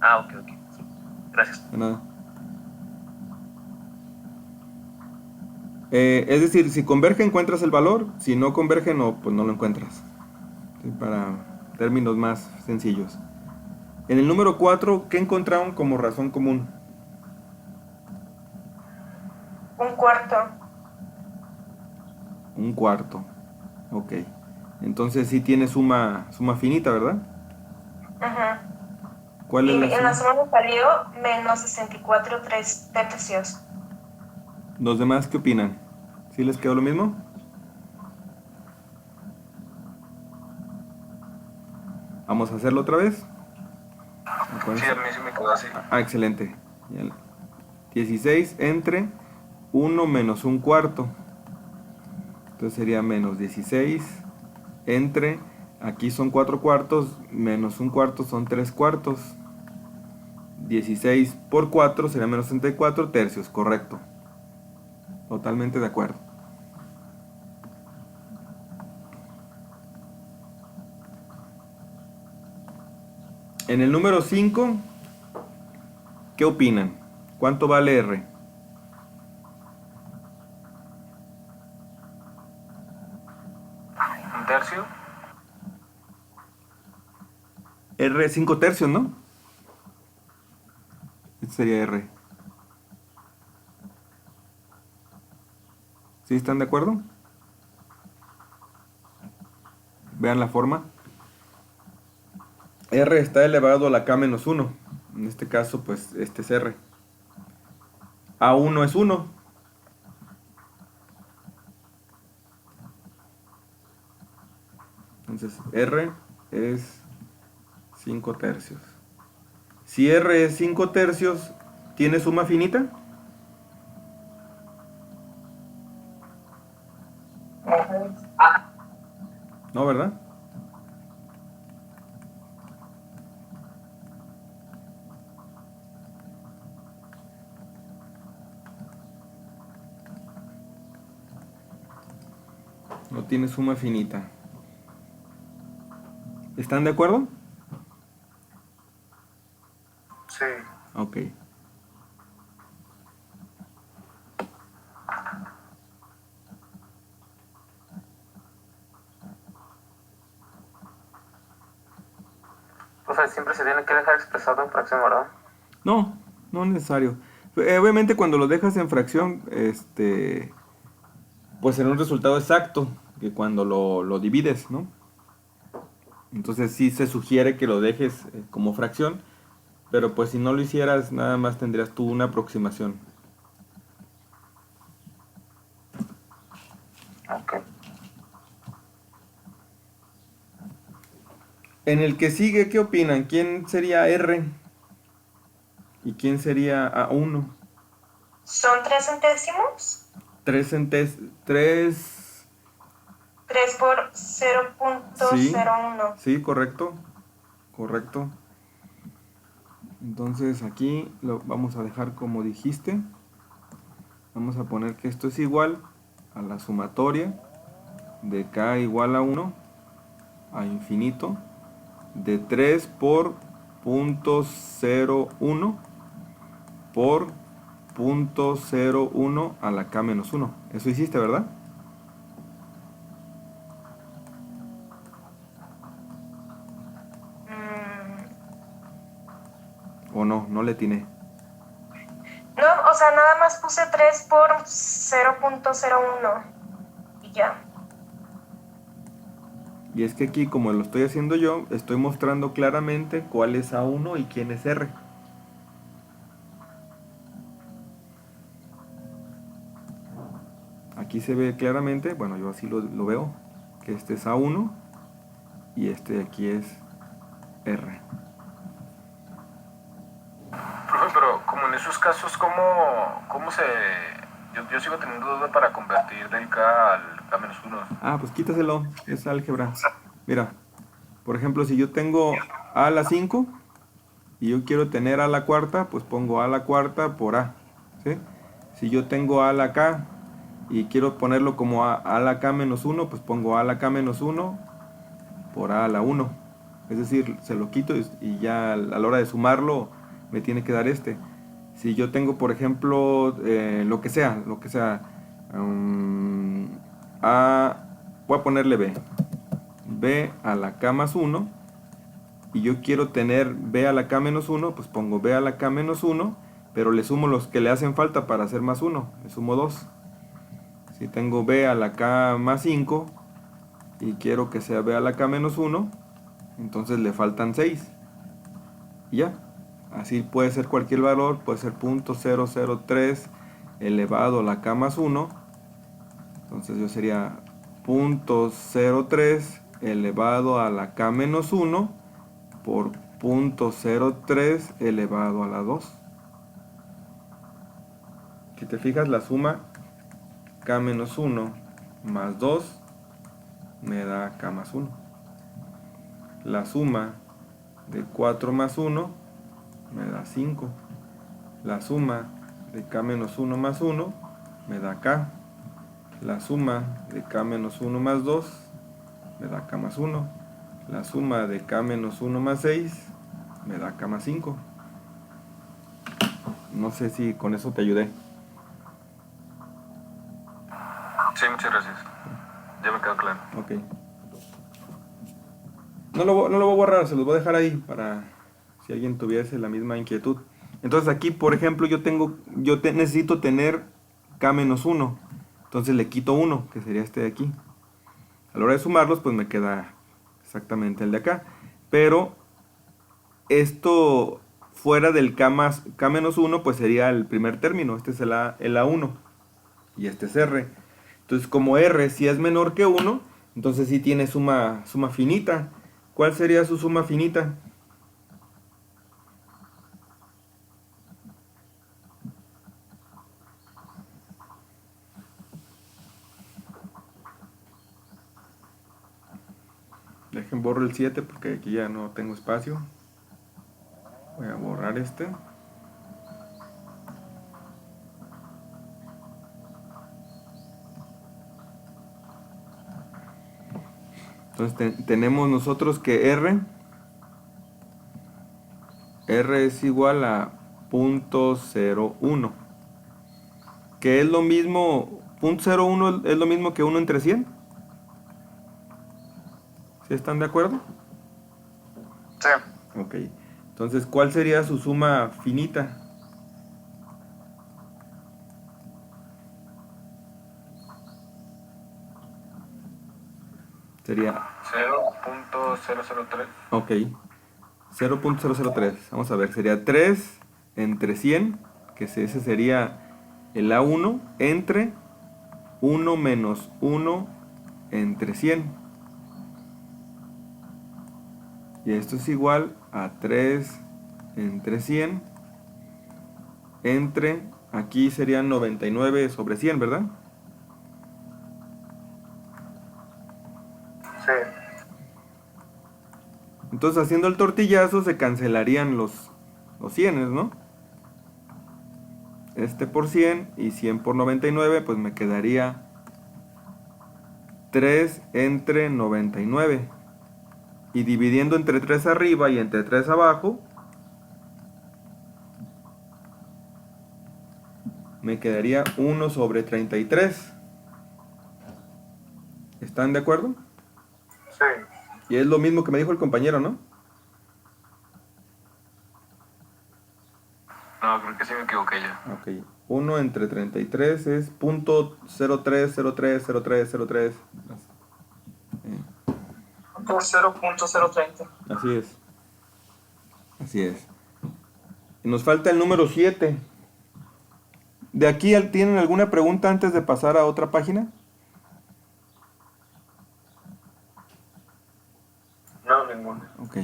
Ah, ok, ok. Sí. Gracias. De nada. Es decir, si converge encuentras el valor, si no converge no, pues no lo encuentras. Sí, para términos más sencillos. En el número 4, ¿qué encontraron como razón común? Un cuarto. Un cuarto. Ok. Entonces sí tiene suma finita, ¿verdad? Ajá. ¿Cuál Y es la en la suma? suma me salió menos 64 3 tercios. ¿Los demás qué opinan? ¿Sí les quedó lo mismo? Vamos a hacerlo otra vez. Sí, Acuérdense. a mí sí me quedó así. Ah, excelente. 16 entre 1 menos un cuarto. Entonces sería menos 16 entre, aquí son 4 cuartos, menos un cuarto son 3 cuartos. 16 por 4 sería menos 64 tercios, correcto. Totalmente de acuerdo. En el número 5, ¿qué opinan? ¿Cuánto vale R? ¿Un tercio? R es 5 tercios, ¿no? Este sería R. ¿Sí están de acuerdo? Vean la forma. R está elevado a la K menos 1. En este caso, pues, este es R. A1 es 1. Entonces, R es 5 tercios. Si R es 5 tercios, ¿tiene suma finita? No, ¿verdad? No tiene suma finita. ¿Están de acuerdo? Sí, Ok. O sea, siempre se tiene que dejar expresado en fracción, ¿verdad? No, no es necesario. Obviamente cuando lo dejas en fracción, pues será un resultado exacto que cuando lo divides, ¿no? Entonces sí se sugiere que lo dejes como fracción, pero pues si no lo hicieras, nada más tendrías tú una aproximación. Ok. En el que sigue, ¿qué opinan? ¿Quién sería R? ¿Y quién sería A1? ¿Son 3 centésimos? 3. 3 por 0.01. Sí, correcto. Correcto. Entonces aquí lo vamos a dejar como dijiste. Vamos a poner que esto es igual a la sumatoria de K igual a 1 a infinito de 3 por 0.01 por 0.01 a la K menos 1. Eso hiciste, ¿verdad? ¿O no? No le atiné. No, o sea, nada más puse 3 por 0.01 y ya. Y es que aquí, como lo estoy haciendo yo, estoy mostrando claramente cuál es A1 y quién es R. aquí se ve claramente, bueno, yo así lo veo, que este es A1 y este de aquí es R. Profe, pero como en esos casos, ¿cómo se...? Yo sigo teniendo duda para convertir del K al K-1. Ah, pues quítaselo, es álgebra. Mira, por ejemplo, si yo tengo A a la 5 y yo quiero tener A a la cuarta, pues pongo A a la cuarta por A, ¿sí? Si yo tengo A a la K y quiero ponerlo como A a la K menos 1, pues pongo A a la K menos 1 por A a la 1. Es decir, se lo quito y ya a la hora de sumarlo me tiene que dar este. Si yo tengo, por ejemplo, lo que sea, voy a ponerle B a la K más 1, y yo quiero tener B a la K menos 1, pues pongo B a la K menos 1, pero le sumo los que le hacen falta para hacer más 1, le sumo 2. Si tengo B a la K más 5 y quiero que sea B a la K menos 1, entonces le faltan 6. Y ya. Así puede ser cualquier valor, puede ser .003 elevado a la K más 1. Entonces yo sería .03 elevado a la K menos 1 por .03 elevado a la 2. Si te fijas, la suma K menos 1 más 2 me da K más 1. La suma de 4 más 1 me da 5. La suma de K menos 1 más 1 me da K. La suma de K menos 1 más 2 me da K más 1. La suma de K menos 1 más 6 me da K más 5. No sé si con eso te ayudé. Sí, muchas gracias. Ya me quedó claro. Ok. No lo voy a borrar, se los voy a dejar ahí para si alguien tuviese la misma inquietud. Entonces aquí, por ejemplo, yo necesito tener K menos 1. Entonces le quito 1, que sería este de aquí. A la hora de sumarlos, pues me queda exactamente el de acá. Pero esto fuera del K menos 1, pues sería el primer término. Este es el A1 y este es R. Entonces como R si es menor que 1, entonces sí tiene suma finita. ¿Cuál sería su suma finita? Dejen borro el 7 porque aquí ya no tengo espacio. Voy a borrar este. Entonces tenemos nosotros que R es igual a .01, que es lo mismo, .01 es lo mismo que 1 entre 100. ¿Sí están de acuerdo? Sí. Ok. Entonces, ¿cuál sería su suma finita? Sería 0.003. ok, 0.003. Vamos a ver, sería 3 entre 100, que ese sería el A1, entre 1 menos 1 entre 100. Y esto es igual a 3 entre 100 entre, aquí serían 99 sobre 100, ¿verdad? Sí. Entonces haciendo el tortillazo se cancelarían los 100, ¿no? Este por 100 y 100 por 99, pues me quedaría 3 entre 99. Y dividiendo entre 3 arriba y entre 3 abajo, me quedaría 1 sobre 33. ¿Están de acuerdo? Sí. Y es lo mismo que me dijo el compañero, ¿no? No, creo que sí me equivoqué ya. Ok. 1 entre 33 es .03030303. 0.030. Así es. Así es. Y nos falta el número 7. ¿De aquí tienen alguna pregunta antes de pasar a otra página? No, ninguna. Ok,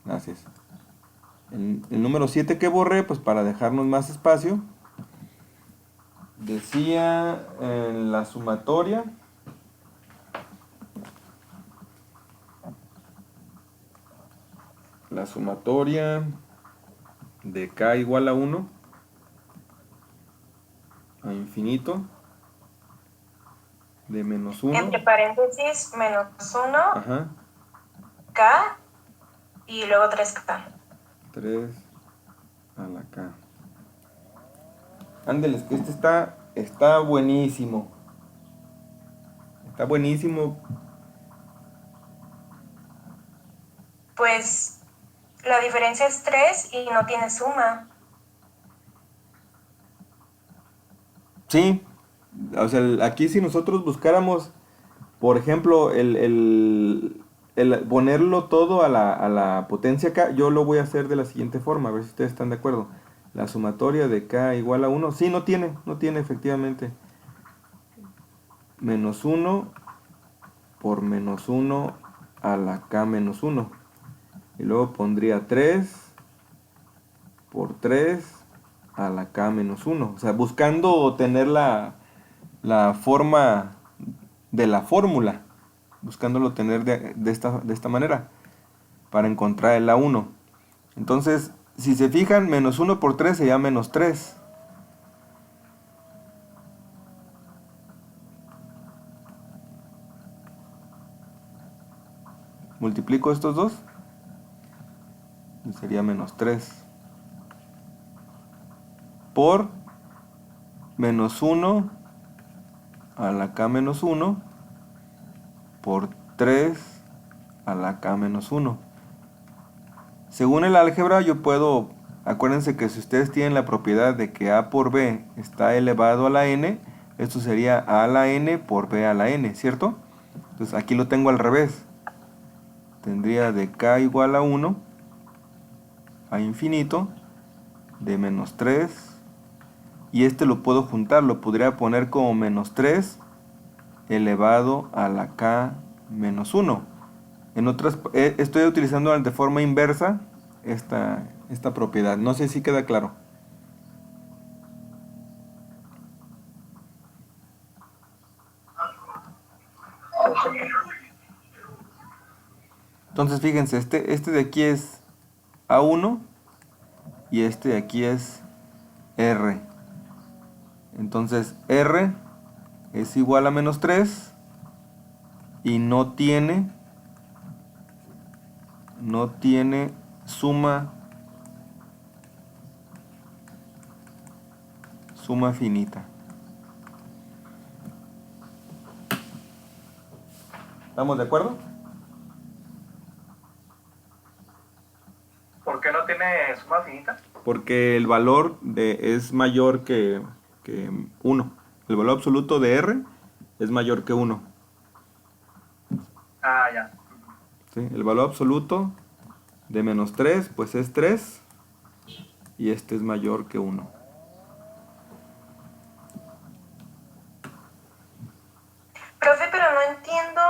gracias. El número 7 que borré, pues para dejarnos más espacio, decía en la sumatoria, de k igual a 1 a infinito de menos 1. Entre paréntesis, menos 1, Ajá, K, y luego 3K. 3 a la k. Ándeles, que este está buenísimo. Está buenísimo. Pues la diferencia es 3 y no tiene suma. Sí, o sea, aquí si nosotros buscáramos, por ejemplo, el ponerlo todo a la potencia k, yo lo voy a hacer de la siguiente forma, a ver si ustedes están de acuerdo. La sumatoria de k igual a 1, sí, no tiene efectivamente. Menos 1 por menos 1 a la k menos 1. Y luego pondría 3 por 3 a la k menos 1. O sea, buscando tener la forma de la fórmula, buscándolo tener de esta manera, para encontrar el A1. Entonces, si se fijan, menos 1 por 3 sería menos 3. Multiplico estos dos y sería menos 3 por menos 1 a la k menos 1 por 3 a la k menos 1. Según el álgebra yo puedo, acuérdense que si ustedes tienen la propiedad de que a por b está elevado a la n, esto sería a a la n por b a la n, ¿cierto? Entonces aquí lo tengo al revés. Tendría de k igual a 1 a infinito de menos 3, y este lo puedo juntar, lo podría poner como menos 3 elevado a la k menos 1. En otras, estoy utilizando de forma inversa esta propiedad. No sé si queda claro. Entonces fíjense, este de aquí es A1 y este de aquí es R. Entonces R es igual a menos 3 y no tiene suma finita. ¿Estamos de acuerdo? ¿Por qué no tiene suma finita? Porque el valor es mayor que 1. El valor absoluto de R es mayor que 1. Ah, ya. ¿Sí? El valor absoluto de menos 3 pues es 3 y este es mayor que 1. Profe, pero no entiendo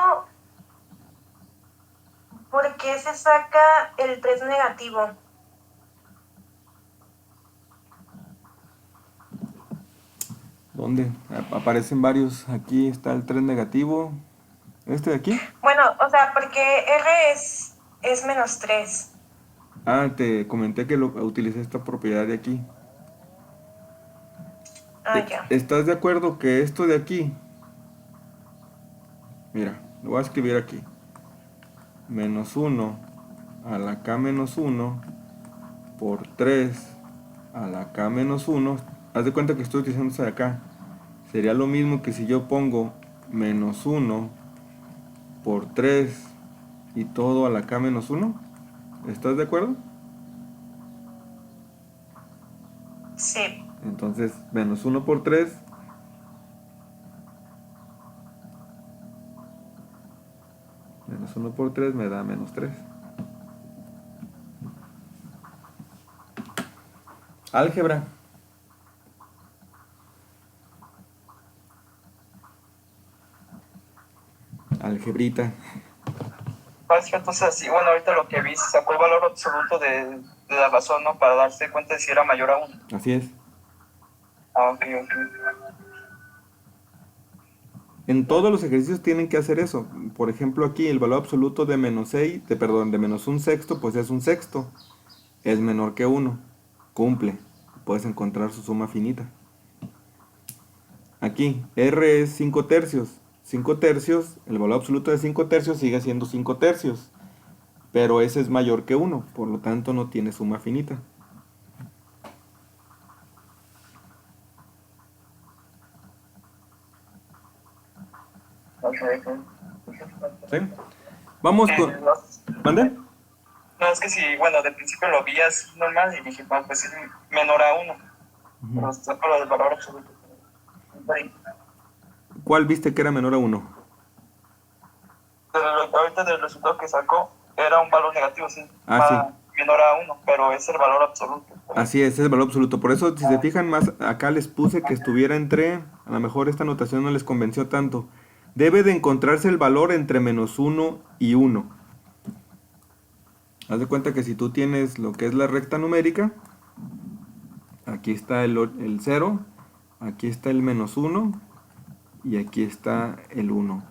por qué se saca el 3 negativo. ¿Dónde? Aparecen varios. Aquí está el 3 negativo. ¿Este de aquí? Bueno, o sea, porque R es menos 3. Ah, te comenté que utilicé esta propiedad de aquí. Ah, ya. ¿Estás de acuerdo que esto de aquí? Mira, lo voy a escribir aquí. Menos 1 a la k menos 1 por 3 a la k menos 1. Haz de cuenta que estoy utilizando esta de acá. Sería lo mismo que si yo pongo menos 1 por 3 y todo a la k menos 1. ¿Estás de acuerdo? Sí. Entonces, menos 1 por 3. Menos 1 por 3 me da menos 3. Álgebra. algebrita. Entonces, así, bueno, ahorita lo que vi, se sacó el valor absoluto de la razón, ¿no? Para darse cuenta de si era mayor a 1. Así es. Ah, ok, ok. En todos los ejercicios tienen que hacer eso. Por ejemplo, aquí el valor absoluto de menos 6, de menos un sexto, pues es un sexto. Es menor que 1. Cumple. Puedes encontrar su suma finita. Aquí, R es 5 tercios. 5 tercios, el valor absoluto de 5 tercios sigue siendo 5 tercios. Pero ese es mayor que 1, por lo tanto no tiene suma finita. Ok, ok. ¿Sí? Vamos con... ¿Mande? No, es que si, bueno, de principio lo vi así normal y dije, bueno, pues es menor a 1. Pero está por lo del valor absoluto. ¿Cuál viste que era menor a 1? Ahorita del resultado que sacó era un valor negativo, sí. Ah, Menor a 1, pero es el valor absoluto. Así es el valor absoluto. Por eso, si se fijan más, acá les puse que estuviera entre... A lo mejor esta notación no les convenció tanto. Debe de encontrarse el valor entre menos 1 y 1. Haz de cuenta que si tú tienes lo que es la recta numérica, aquí está el 0, aquí está el menos 1 y aquí está el 1.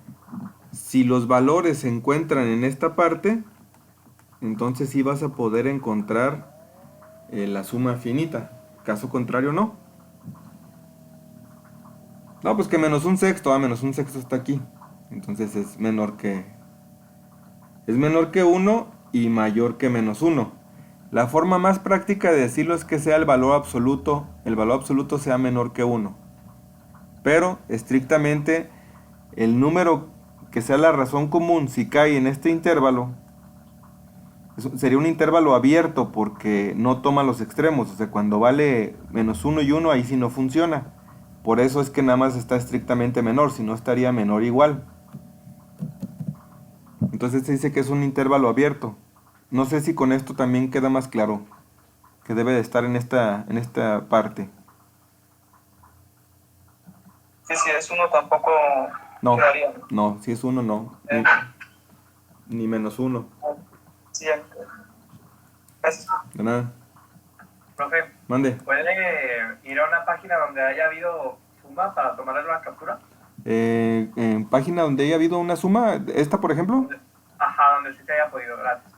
Si los valores se encuentran en esta parte, entonces sí vas a poder encontrar la suma finita. Caso contrario, no. No, pues que menos un sexto. Menos un sexto está aquí. Entonces es menor que... Es menor que 1 y mayor que menos 1. La forma más práctica de decirlo es que sea el valor absoluto sea menor que 1. Pero, estrictamente, el número que sea la razón común, si cae en este intervalo, sería un intervalo abierto porque no toma los extremos. O sea, cuando vale menos 1 y 1, ahí sí no funciona. Por eso es que nada más está estrictamente menor, si no estaría menor igual. Entonces se dice que es un intervalo abierto. No sé si con esto también queda más claro, que debe de estar en esta parte. Sí, si es 1 tampoco No, quedaría. no, si es 1 no. Ni menos 1. Sí, ya. Gracias. De nada. Profe, Mande. ¿puede ir a una página donde haya habido suma para tomarle una captura? En página donde haya habido una suma, esta por ejemplo. Ajá, donde sí se haya podido, gracias.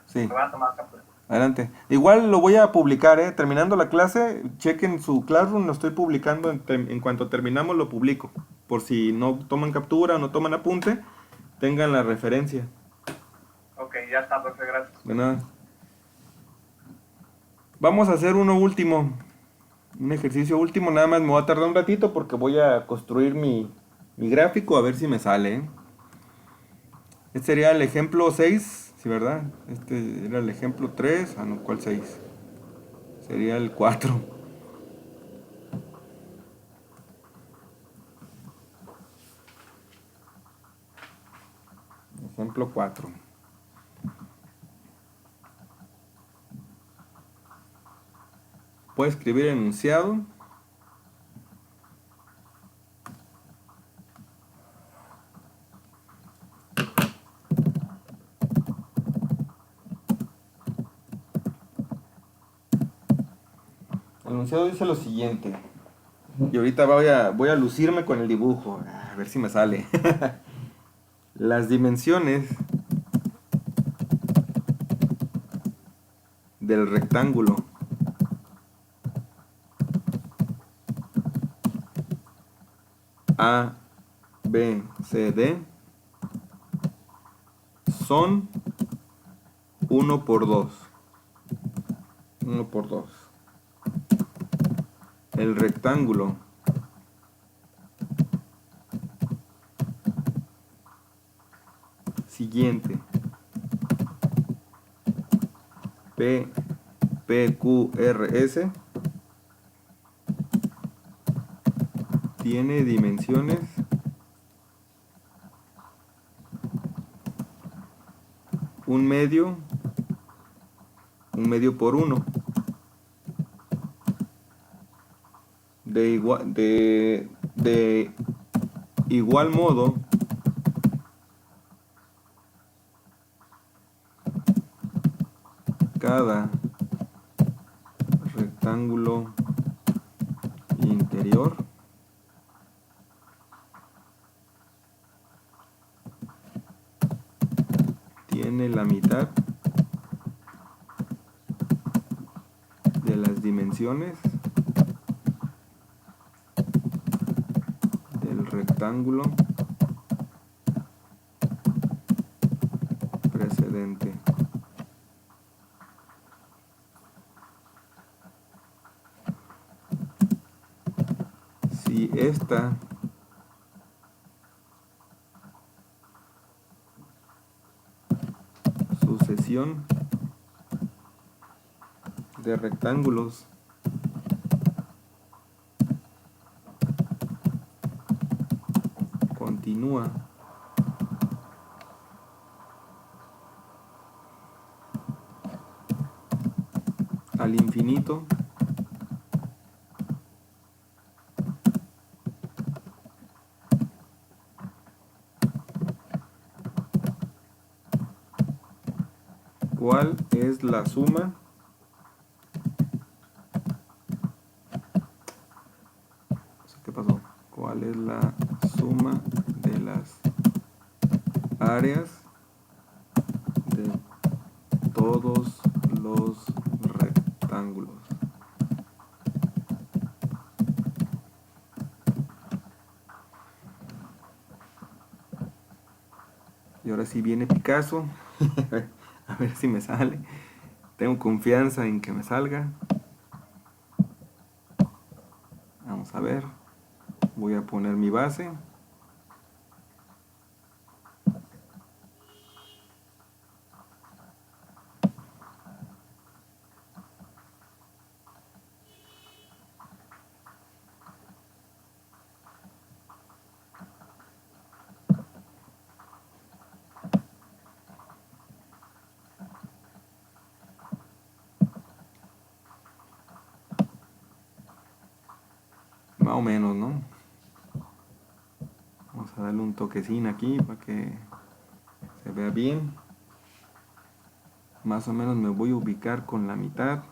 Sí. Me voy a tomar captura. Adelante. Igual lo voy a publicar, terminando la clase, chequen su Classroom, lo estoy publicando, en cuanto terminamos lo publico. Por si no toman captura o no toman apunte, tengan la referencia. Ok, ya está, profe, gracias. De nada. Vamos a hacer uno último, un ejercicio último, nada más me voy a tardar un ratito porque voy a construir mi gráfico a ver si me sale. Este sería el ejemplo 6, ¿sí, verdad? Este era el ejemplo 3, no, ¿cuál 6? Sería el 4. Ejemplo 4. Puedo escribir el enunciado. El enunciado dice lo siguiente. Y ahorita voy a lucirme con el dibujo. A ver si me sale. Las dimensiones del rectángulo A, B, C, D son 1 por 2. 1 por 2. El rectángulo siguiente P, Q, R, S tiene dimensiones un medio por 1. De igual modo, cada rectángulo interior tiene la mitad de las dimensiones del rectángulo precedente. Si esta sucesión de rectángulos continúa al infinito, ¿cuál es la suma ¿qué pasó? ¿Cuál es la suma de las áreas de todos los rectángulos? Y ahora sí viene Picasso. A ver si me sale. Tengo confianza en que me salga. Vamos a ver. Voy a poner mi base. Más o menos, ¿no? Vamos a darle un toquecín aquí para que se vea bien. Más o menos me voy a ubicar con la mitad.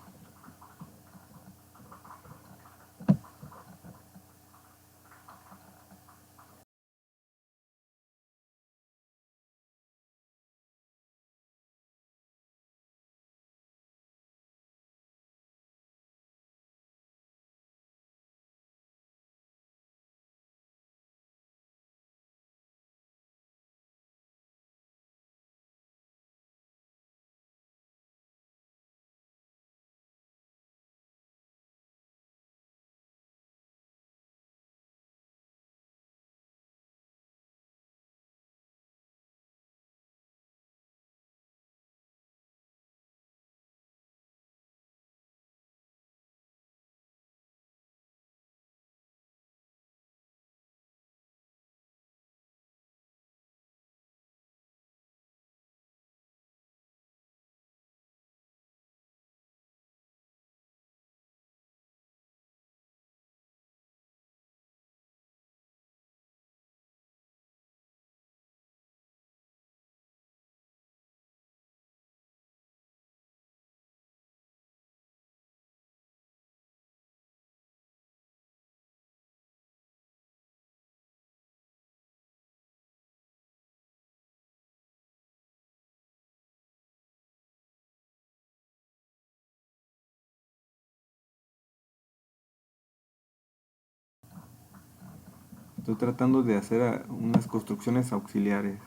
Estoy tratando de hacer unas construcciones auxiliares.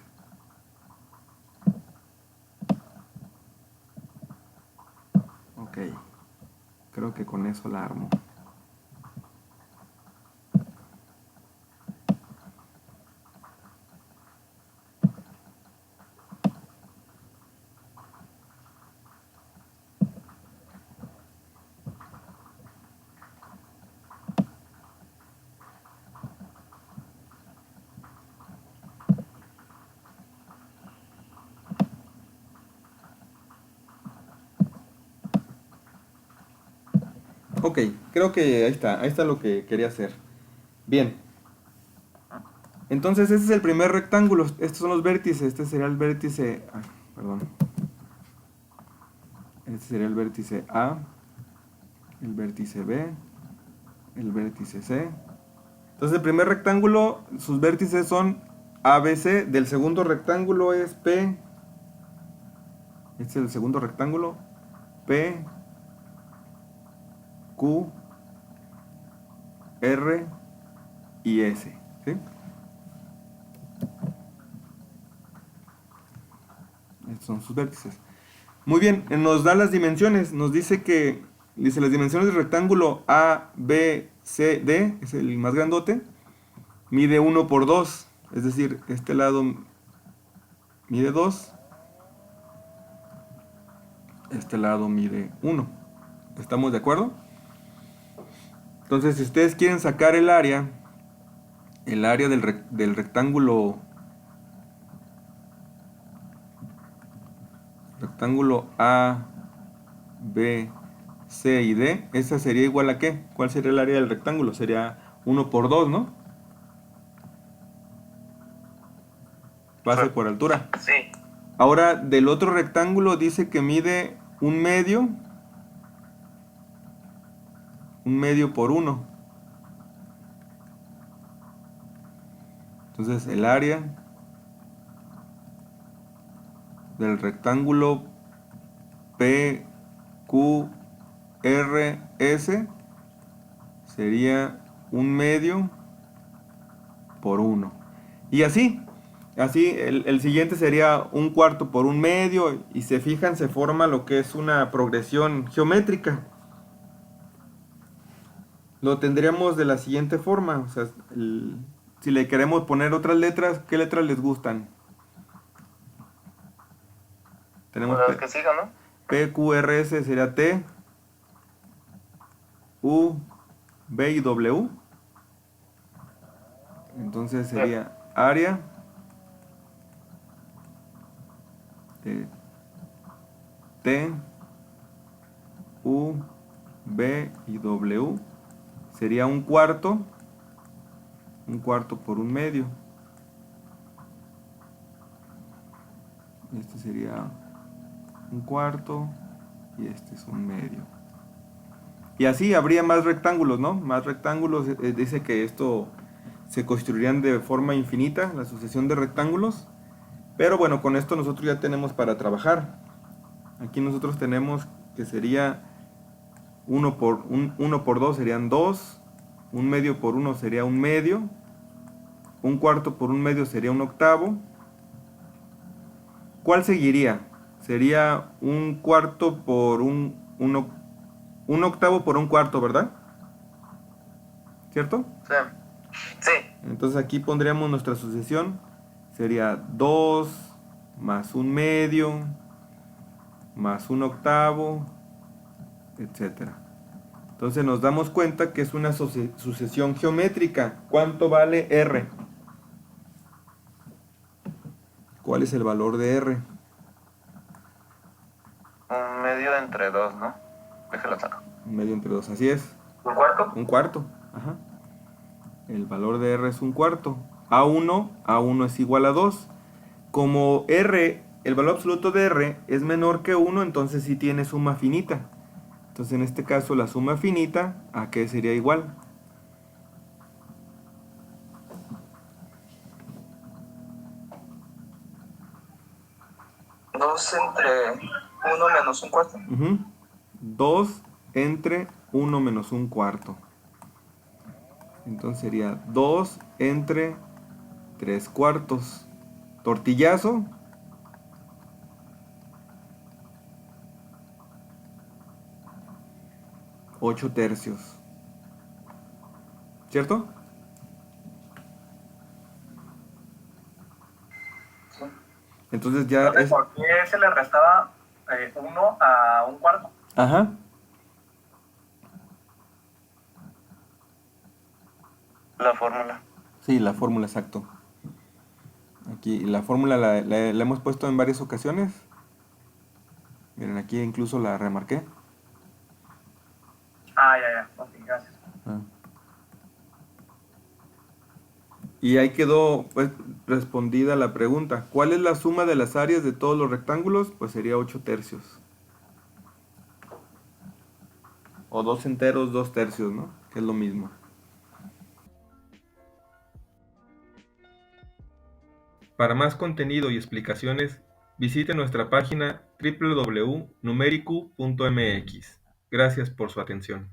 Ok, creo que con eso la armo. Ok, creo que ahí está lo que quería hacer. Bien. Entonces este es el primer rectángulo, estos son los vértices, este sería el vértice, perdón. Este sería el vértice A, el vértice B, el vértice C. Entonces el primer rectángulo, sus vértices son ABC, del segundo rectángulo es P, este es el segundo rectángulo, P, Q, R y S, ¿sí? Estos son sus vértices. Muy bien, nos da las dimensiones, nos dice las dimensiones del rectángulo A, B, C, D, es el más grandote, mide 1 por 2, es decir, este lado mide 2, este lado mide 1. ¿Estamos de acuerdo? Entonces, si ustedes quieren sacar el área del rectángulo A, B, C y D, esa sería igual a ¿qué? ¿Cuál sería el área del rectángulo? Sería 1 por 2, ¿no? Base por altura. Sí. Ahora, del otro rectángulo dice que mide 1/2 por 1. Entonces, el área del rectángulo P, Q, R, S sería 1/2 por 1. Y así el siguiente sería 1/4 por 1/2. Y se fijan, se forma lo que es una progresión geométrica. Lo tendríamos de la siguiente forma. O sea, si le queremos poner otras letras, ¿qué letras les gustan? Tenemos Las que sigan, ¿no? P, Q, R, S sería T, U, B y W. Entonces sería área de T, U, B y W. Sería 1/4 por 1/2. Este sería 1/4 y este es 1/2. Y así habría más rectángulos, ¿no? Más rectángulos. Dice que esto se construirían de forma infinita, la sucesión de rectángulos. Pero bueno, con esto nosotros ya tenemos para trabajar. Aquí nosotros tenemos que sería 1 por 2 serían 2, 1/2 por 1 sería 1/2, 1/4 por 1/2 sería 1/8. ¿Cuál seguiría? Sería 1/4 por 1/8 por 1/4, ¿verdad? ¿Cierto? Sí. Sí. Entonces aquí pondríamos nuestra sucesión. Sería 2 más 1/2 más 1/8, etcétera. Entonces nos damos cuenta que es una sucesión geométrica. ¿Cuánto vale R? ¿Cuál es el valor de R? 1/2 entre 2, ¿no? Déjalo saco. 1/2 entre 2, así es. 1/4. 1/4. Ajá. El valor de R es 1/4. A1 es igual a 2. Como R, el valor absoluto de R es menor que 1, entonces sí tiene suma finita. Entonces en este caso la suma finita, ¿a qué sería igual? Dos entre 1 menos 1/4. 2 entre 1 menos 1/4. Entonces sería 2 entre 3/4. Tortillazo. Ocho tercios. ¿Cierto? Sí. Entonces ya es... ¿Por qué se le restaba 1 a 1/4? Ajá. La fórmula. Sí, la fórmula, exacto. Aquí la fórmula la hemos puesto en varias ocasiones. Miren, aquí incluso la remarqué. Ah, ya. Ok, gracias. Y ahí quedó pues respondida la pregunta. ¿Cuál es la suma de las áreas de todos los rectángulos? Pues sería 8 tercios. o 2 enteros, 2 tercios, ¿no? Que es lo mismo. Para más contenido y explicaciones, visite nuestra página www.numericu.mx. Gracias por su atención.